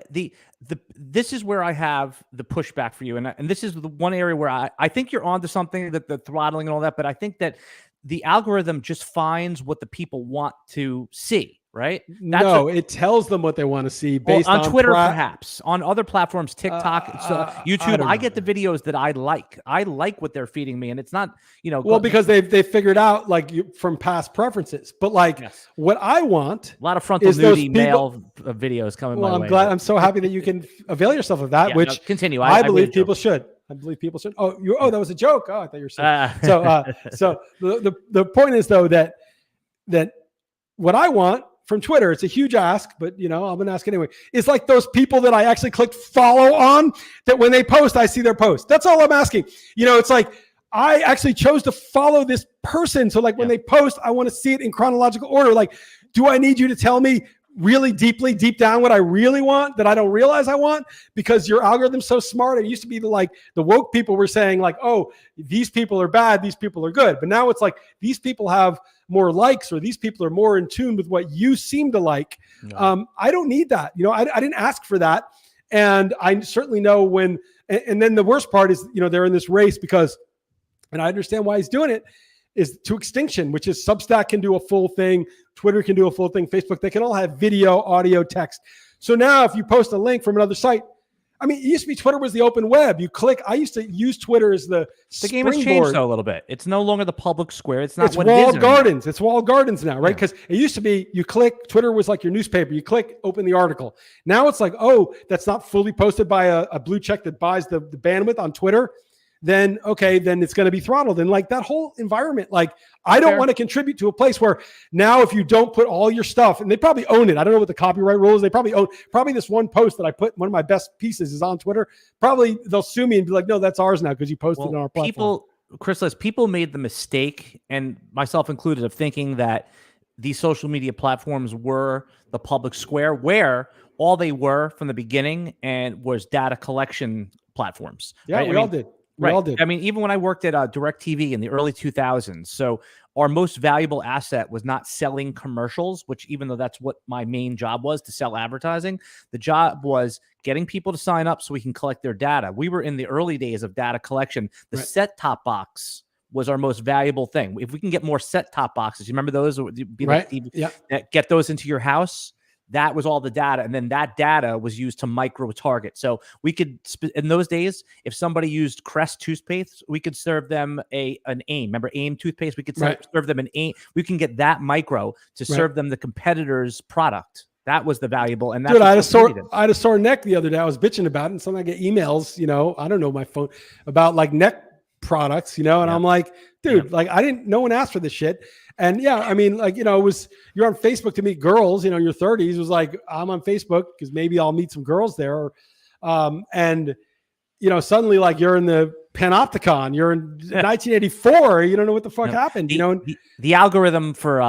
This is where I have the pushback for you. And this is the one area where I think you're onto something, that the throttling and all that, but I think that the algorithm just finds what the people want to see, right? It tells them what they want to see based on Twitter, perhaps on other platforms, TikTok, YouTube. I get the videos that I like. I like what they're feeding me, and it's not, because they've figured out, like, from past preferences. But what I want, a lot of frontal nudity male videos coming my way. I'm so happy that you can avail yourself of that. Continue. I believe people should. I believe people should. Oh, that was a joke. Oh, I thought you were saying. So the point is, though, that what I want from Twitter, it's a huge ask, but I'm going to ask anyway. It's like those people that I actually clicked follow on, that when they post, I see their post. That's all I'm asking. It's like, I actually chose to follow this person. So, like, when they post, I want to see it in chronological order. Like, do I need you to tell me really deep down what I really want that I don't realize I want because your algorithm's so smart. It used to be like the woke people were saying like, oh, these people are bad, these people are good. But now it's like these people have more likes or these people are more in tune with what you seem to like. No. I don't need that. I didn't ask for that. And I certainly know when, and then the worst part is, they're in this race because, and I understand why he's doing it, is to extinction, which is Substack can do a full thing. Twitter can do a full thing. Facebook, they can all have video, audio, text. So now if you post a link from another site, I mean, it used to be Twitter was the open web. You click. I used to use Twitter as the game has changed though a little bit. It's no longer the public square. It's not what walled it is gardens. It's walled gardens now, right? Because it used to be you click. Twitter was like your newspaper. You click, open the article. Now it's like, oh, that's not fully posted by a blue check that buys the bandwidth on Twitter. Then it's going to be throttled. And like that whole environment, like I don't want to contribute to a place where now if you don't put all your stuff, and they probably own it. I don't know what the copyright rule is. They probably own this one post that I put, one of my best pieces is on Twitter. Probably they'll sue me and be like, no, that's ours now because you posted it on our platform. Chris Liss, people made the mistake, and myself included, of thinking that these social media platforms were the public square, where all they were from the beginning and was data collection platforms. Yeah, right? We all did. We all did. I mean, even when I worked at DirecTV in the early 2000s, so our most valuable asset was not selling commercials, which even though that's what my main job was, to sell advertising, the job was getting people to sign up so we can collect their data. We were in the early days of data collection. The set-top box was our most valuable thing. If we can get more set-top boxes, you remember those? Be like TV, get those into your house. That was all the data. And then that data was used to micro target. So we could, in those days, if somebody used Crest toothpaste, we could serve them an AIM. Remember AIM toothpaste? We could serve them an AIM. We can get that micro to serve them the competitor's product. That was the valuable. And that's I had a sore neck the other day. I was bitching about it. And sometimes I get emails, I don't know my phone about like neck products, and I'm like, dude, like no one asked for this shit. And I mean, like, you're on Facebook to meet girls, in your 30s. It was like, I'm on Facebook because maybe I'll meet some girls there. And suddenly like you're in the Panopticon, you're in 1984. You don't know what the fuck happened, the algorithm for,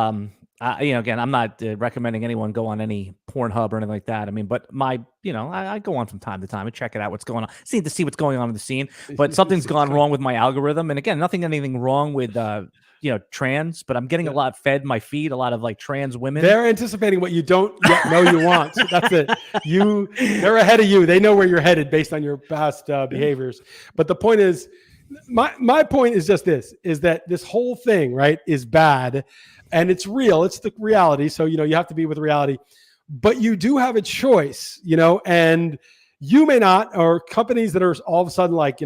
again, I'm not recommending anyone go on any Pornhub or anything like that. I mean, but I go on from time to time and check it out, what's going on. To see what's going on in the scene, but something's gone wrong with my algorithm. And again, anything wrong with, trans, but I'm getting a lot fed my feed, a lot of like trans women. They're anticipating what you don't yet know you want. That's it. They're ahead of you. They know where you're headed based on your past behaviors. But the point is, my point is just this, is that this whole thing, right, is bad and it's real. It's the reality. So, you have to be with reality, but you do have a choice, and you may not, or companies that are all of a sudden like,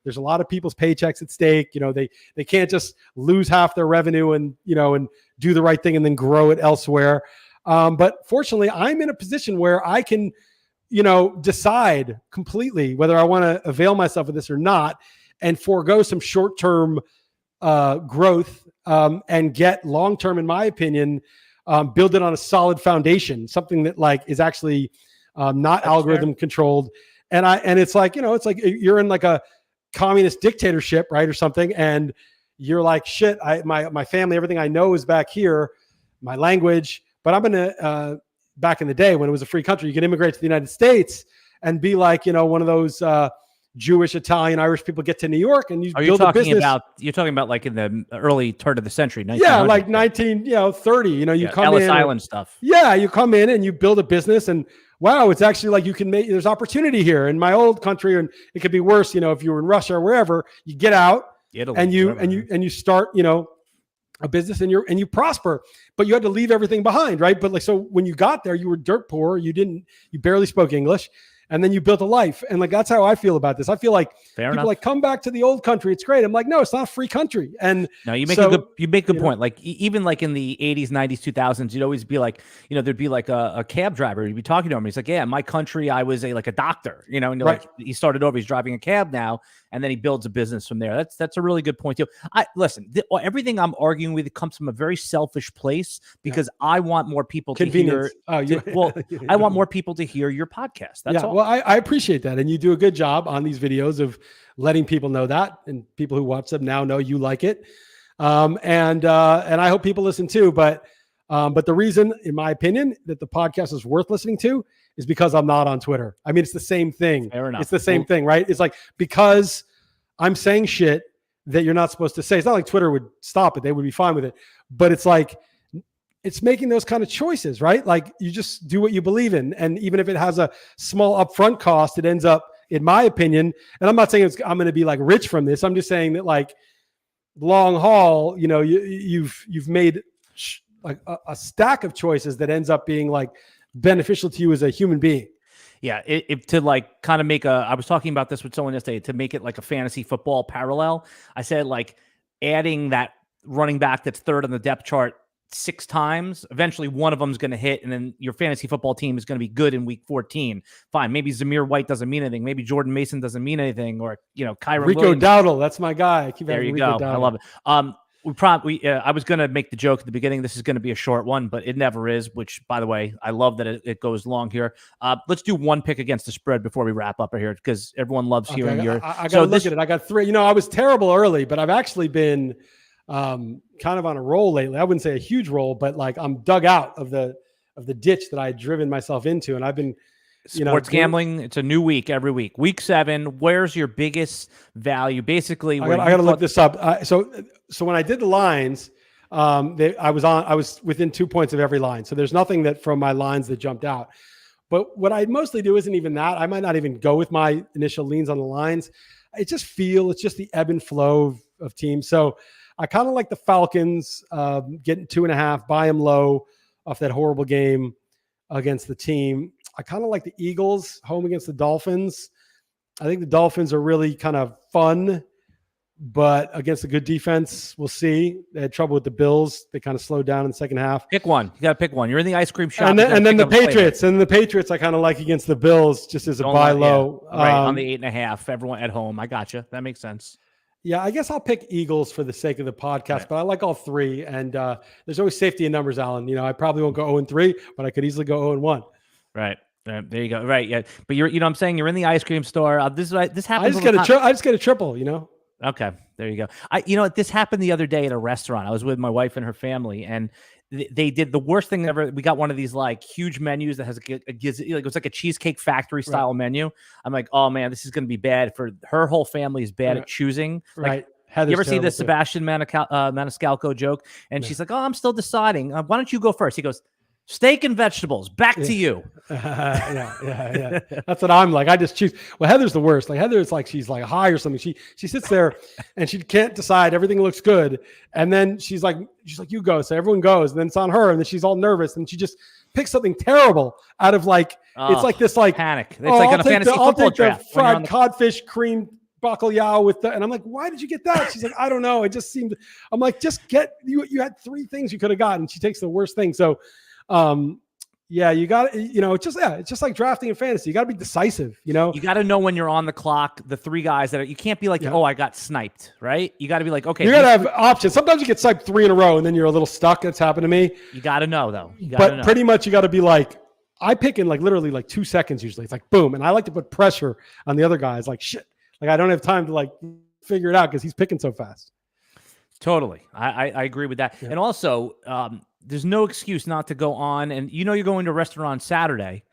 there's a lot of people's paychecks at stake. They can't just lose half their revenue and do the right thing and then grow it elsewhere. But fortunately, I'm in a position where I can, decide completely whether I want to avail myself of this or not, and forego some short-term growth and get long-term, in my opinion, build it on a solid foundation, something that like is actually not algorithm controlled. And it's like, it's like you're in like a communist dictatorship, right, or something, and you're like, shit, my family, everything I know is back here, my language, but I'm gonna back in the day when it was a free country, you could immigrate to the United States and be like, one of those Jewish, Italian, Irish people get to New York and you build a business. You're talking about like in the early turn of the century, like 1930. You come Ellis in, Island stuff. Yeah, you come in and you build a business, and wow, it's actually like you can there's opportunity here in my old country, and it could be worse. If you were in Russia or wherever, you get out Italy, and you start, a business and you prosper, but you had to leave everything behind, right? But like, so when you got there, you were dirt poor. You barely spoke English. And then you built a life. And like, that's how I feel about this. I feel like people like, come back to the old country. It's great. I'm like, no, it's not a free country. And no, you make a good point. Like even like in the 80s, 90s, 2000s, you'd always be like, there'd be like a cab driver. You'd be talking to him. He's like, yeah, in my country, I was a doctor, and you're like, he started over, he's driving a cab now. And then he builds a business from there. That's a really good point too. Listen, everything I'm arguing with comes from a very selfish place because I want more people to hear. I want more people to hear your podcast. That's all. Well, I appreciate that, and you do a good job on these videos of letting people know that, and people who watch them now know you like it. And I hope people listen too. But But the reason, in my opinion, that the podcast is worth listening to is because I'm not on Twitter. I mean, it's the same thing. Fair enough. It's the same thing, right? It's like, because I'm saying shit that you're not supposed to say. It's not like Twitter would stop it. They would be fine with it. But it's like, it's making those kind of choices, right? Like, you just do what you believe in. And even if it has a small upfront cost, it ends up, in my opinion, and I'm not saying I'm going to be like rich from this. I'm just saying that, like, long haul, you know, you've made like a stack of choices that ends up being like beneficial to you as a human being. Yeah, to like kind of make I was talking about this with someone yesterday, to make it like a fantasy football parallel. I said, like, adding that running back that's third on the depth chart 6 times, eventually one of them is going to hit, and then your fantasy football team is going to be good in week 14. Fine, maybe Zamir White doesn't mean anything, maybe Jordan Mason doesn't mean anything, or, you know, Kyron Rico Williams. Dowdle, that's my guy. There you go. I love it. I was going to make the joke at the beginning, this is going to be a short one, but it never is, which, by the way, I love that it goes long here. Let's do one pick against the spread before we wrap up here, because everyone loves hearing your... I got to look at it. I got 3. You know, I was terrible early, but I've actually been kind of on a roll lately. I wouldn't say a huge roll, but like, I'm dug out of the ditch that I had driven myself into. And I've been, sports gambling. It's a new week every week. Week 7. Where's your biggest value? Basically, I got to look this up. So when I did the lines, I was within 2 points of every line. So there's nothing that from my lines that jumped out. But what I mostly do isn't even that. I might not even go with my initial leans on the lines. It's just the ebb and flow of teams. So I kind of like the Falcons getting 2.5, buy them low off that horrible game against the team. I kind of like the Eagles home against the Dolphins. I think the Dolphins are really kind of fun, but against a good defense, we'll see. They had trouble with the Bills. They kind of slowed down in the second half. Pick one. You got to pick one. You're in the ice cream shop. And then the Patriots. And the Patriots I kind of like against the Bills just as a buy low. Yeah. Right, on the 8.5. Everyone at home. I got you. That makes sense. Yeah, I guess I'll pick Eagles for the sake of the podcast, but I like all 3. And there's always safety in numbers, Alan. You know, I probably won't go 0-3, but I could easily go 0-1. Right. There you go. Right. Yeah. But you know what I'm saying? You're in the ice cream store. This happens. I just get a triple, you know? Okay. There you go. This happened the other day at a restaurant. I was with my wife and her family, and they did the worst thing ever. We got one of these like huge menus that has it was like a Cheesecake Factory style menu. I'm like, oh man, this is going to be bad for her whole family is bad at choosing. Right. Like, you ever see the Sebastian Maniscalco joke? And she's like, oh, I'm still deciding. Why don't you go first? He goes, steak and vegetables. Back to you. Yeah. That's what I'm like. I just choose. Well, Heather's the worst. Like Heather, it's like she's like high or something. She sits there and she can't decide. Everything looks good, and then she's like, you go. So everyone goes, and then it's on her, and then she's all nervous, and she just picks something terrible out of like it's like this like panic. It's like on a fantasy football draft. The fried codfish cream bacalhao with and I'm like, why did you get that? She's like, I don't know. It just seemed. I'm like, just get you had 3 things you could have gotten. She takes the worst thing. So. You got it's just like drafting in fantasy. You got to be decisive, you know. You got to know when you're on the clock. The 3 guys you can't be like, oh, I got sniped, right? You got to be like, okay. You got to have options. Sometimes you get sniped 3 in a row, and then you're a little stuck. That's happened to me. You got to know though. Pretty much, you got to be like, I pick in like literally like 2 seconds usually. It's like boom, and I like to put pressure on the other guys. Like shit, like I don't have time to like figure it out because he's picking so fast. Totally, I agree with that, and also. There's no excuse not to go on, and you're going to a restaurant Saturday.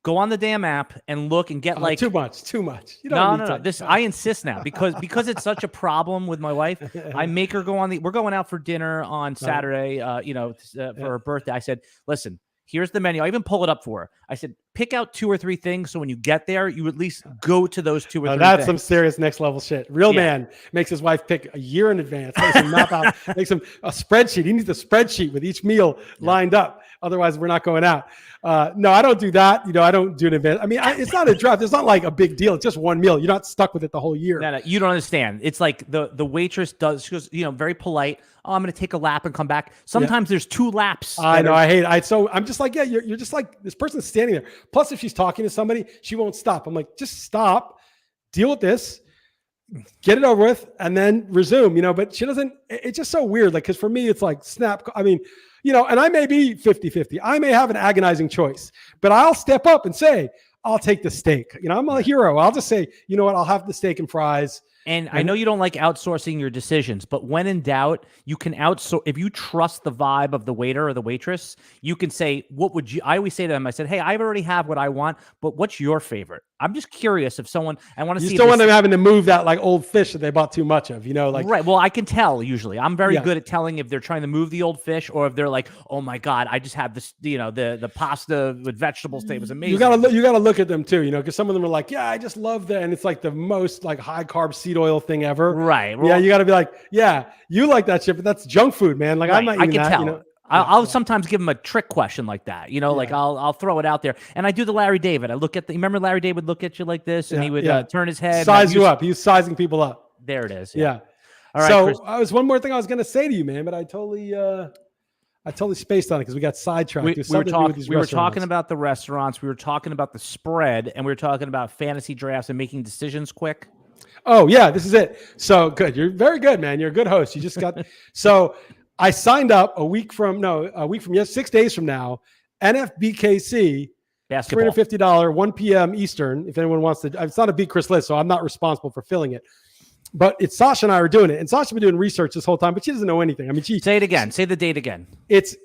Go on the damn app and look and get like too much. You don't no. This I insist now because it's such a problem with my wife. I make her go on we're going out for dinner on Saturday. For her birthday. I said, listen. Here's the menu. I even pull it up for her. I said, pick out 2 or 3 things. So when you get there, you at least go to those 2 or 3 that's things. Some serious next level shit. Real man makes his wife pick a year in advance. Makes him map out, makes him a spreadsheet. He needs a spreadsheet with each meal lined up. Otherwise, we're not going out. No, I don't do that. I don't do an event. I mean, it's not a draft. It's not like a big deal. It's just 1 meal. You're not stuck with it the whole year. No, you don't understand. It's like the waitress does. She goes, very polite. Oh, I'm going to take a lap and come back. Sometimes there's 2 laps. I know. I hate it. So I'm just like, you're just like this person's standing there. Plus, if she's talking to somebody, she won't stop. I'm like, just stop, deal with this, get it over with, and then resume, but she doesn't. It's just so weird. Like, because for me, it's like snap. I mean, and I may be 50-50. I may have an agonizing choice, but I'll step up and say, I'll take the steak. I'm a hero. I'll just say, you know what? I'll have the steak and fries. And I know you don't like outsourcing your decisions, but when in doubt, you can outsource. If you trust the vibe of the waiter or the waitress, you can say, what would you, I always say to them, I said, hey, I already have what I want, but what's your favorite? I'm just curious if someone, I want to see. You still want them having to move that like old fish that they bought too much of, like. Right. Well, I can tell usually. I'm very good at telling if they're trying to move the old fish or if they're like, oh my God, I just have this, the pasta with vegetables today was amazing. You gotta look at them too, because some of them are like, yeah, I just love that. And it's like the most like high carb seed oil thing ever. Right. Well, yeah. You got to be like, yeah, you like that shit, but that's junk food, man. Like, right. I'm not eating that. Tell. I'll sometimes give them a trick question like that, like I'll throw it out there. And I do the Larry David. I look at remember Larry David would look at you like this and he would turn his head. Size you up. He's sizing people up. There it is. Yeah. All right. So Chris. I was one more thing I was going to say to you, man, but I totally spaced on it because we got sidetracked. We were talking about the restaurants. We were talking about the spread and we were talking about fantasy drafts and making decisions quick. Oh yeah, this is it. So good. You're very good, man. You're a good host. You just got so I signed up a week from 6 days from now. NFBKC basketball, $350, 1 p.m. Eastern. If anyone wants to, it's not a beat Chris Liss, so I'm not responsible for filling it. But it's Sasha and I are doing it, and Sasha's been doing research this whole time, but she doesn't know anything. I mean, say it again. Say the date again. It's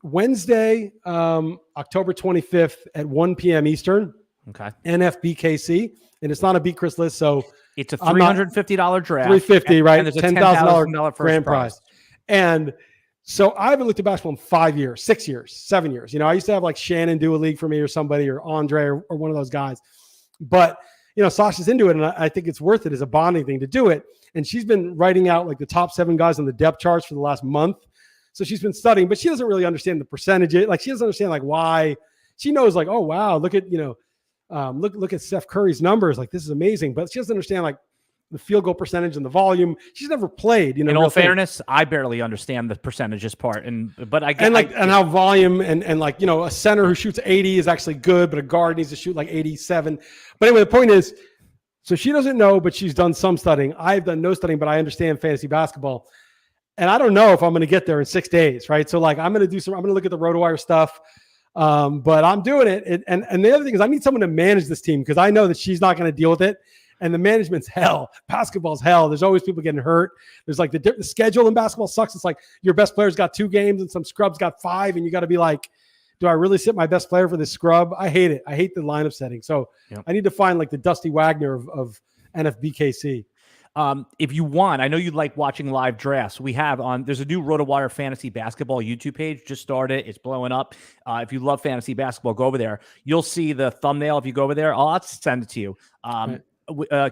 Wednesday, October 25th at 1 p.m. Eastern. Okay. NFBKC, and it's not a beat Chris Liss, so. It's a $350 draft. $350, right? And there's a $10,000 grand prize. And so I haven't looked at basketball in 5 years, 6 years, 7 years. I used to have like Shannon do a league for me or somebody or Andre or one of those guys. But, Sasha's into it, and I think it's worth it as a bonding thing to do it. And she's been writing out like the top 7 guys on the depth charts for the last month. So she's been studying, but she doesn't really understand the percentages. Like she doesn't understand like why. She knows like, oh, wow, look at, look at Steph Curry's numbers. Like, this is amazing. But she doesn't understand, like, the field goal percentage and the volume. She's never played. In all fairness, I barely understand the percentages part. But I get and how volume and like, a center who shoots 80 is actually good, but a guard needs to shoot like 87. But anyway, the point is, so she doesn't know, but she's done some studying. I've done no studying, but I understand fantasy basketball. And I don't know if I'm going to get there in 6 days, right? So like, I'm going to look at the RotoWire stuff. But I'm doing it. And the other thing is I need someone to manage this team because I know that she's not going to deal with it. And the management's hell. Basketball's hell. There's always people getting hurt. There's like the schedule in basketball sucks. It's like your best player's got 2 games and some scrubs got 5. And you got to be like, do I really sit my best player for this scrub? I hate it. I hate the lineup setting. So I need to find like the Dusty Wagner of NFBKC. If you want, I know you like watching live drafts. There's a new RotoWire Fantasy Basketball YouTube page. Just started. It's blowing up. If you love fantasy basketball, go over there. You'll see the thumbnail. If you go over there, I'll send it to you. Right.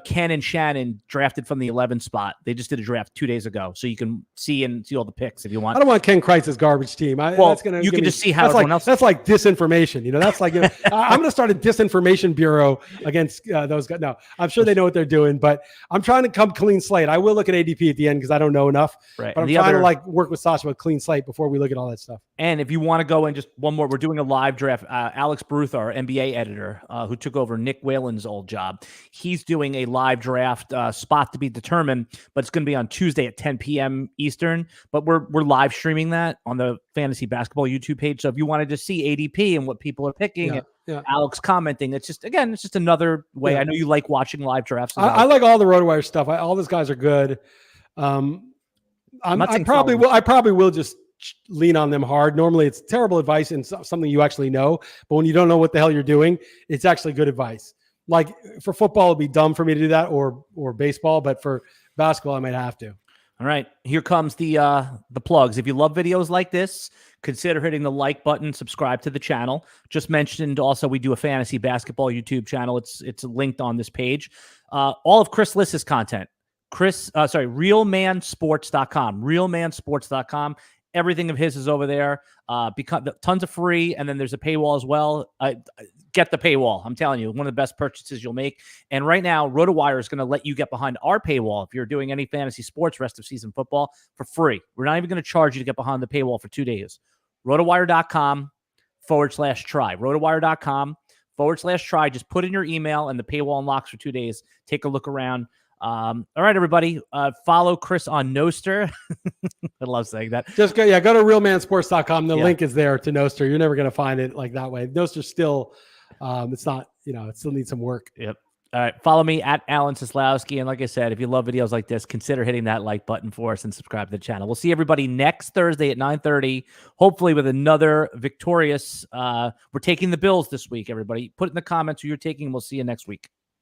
Ken and Shannon drafted from the 11 spot. They just did a draft 2 days ago, so you can see all the picks if you want. I don't want Ken Kreitz's garbage team. You can just see how everyone else. That's like disinformation. That's like I'm going to start a disinformation bureau against those guys. No, I'm sure they know what they're doing, but I'm trying to come clean slate. I will look at ADP at the end because I don't know enough. Right. But I'm trying to like work with Sasha with clean slate before we look at all that stuff. And if you want to go in, just one more, we're doing a live draft. Alex Barutha, our NBA editor, who took over Nick Whalen's old job, he's doing a live draft spot to be determined, but it's going to be on Tuesday at 10 p.m. Eastern. But we're live streaming that on the Fantasy Basketball YouTube page. So if you wanted to see ADP and what people are picking, Alex commenting, it's just another way. I know you like watching live drafts. I like all the RotoWire stuff. All those guys are good. I probably will just lean on them hard. Normally it's terrible advice and something you actually know, but when you don't know what the hell you're doing, it's actually good advice. Like for football, it'd be dumb for me to do that or baseball, but for basketball, I might have to. All right, here comes the plugs. If you love videos like this, consider hitting the like button, subscribe to the channel. Just mentioned also we do a fantasy basketball YouTube channel. It's linked on this page. All of Chris Liss's content. Realmansports.com. Realmansports.com. Everything of his is over there. Tons of free, and then there's a paywall as well. Get the paywall. I'm telling you, one of the best purchases you'll make. And right now, RotoWire is going to let you get behind our paywall if you're doing any fantasy sports, rest of season football, for free. We're not even going to charge you to get behind the paywall for 2 days. RotoWire.com/try. RotoWire.com/try. Just put in your email, and the paywall unlocks for 2 days. Take a look around. All right, everybody. Follow Chris on Noster. I love saying that. Just go to realmansports.com. The link is there to Noster. You're never going to find it like that way. Noster's still, it's not, it still needs some work. Yep. All right. Follow me at Alan Seslowsky. And like I said, if you love videos like this, consider hitting that like button for us and subscribe to the channel. We'll see everybody next Thursday at 9:30, hopefully with another victorious. We're taking the Bills this week, everybody. Put in the comments who you're taking. We'll see you next week.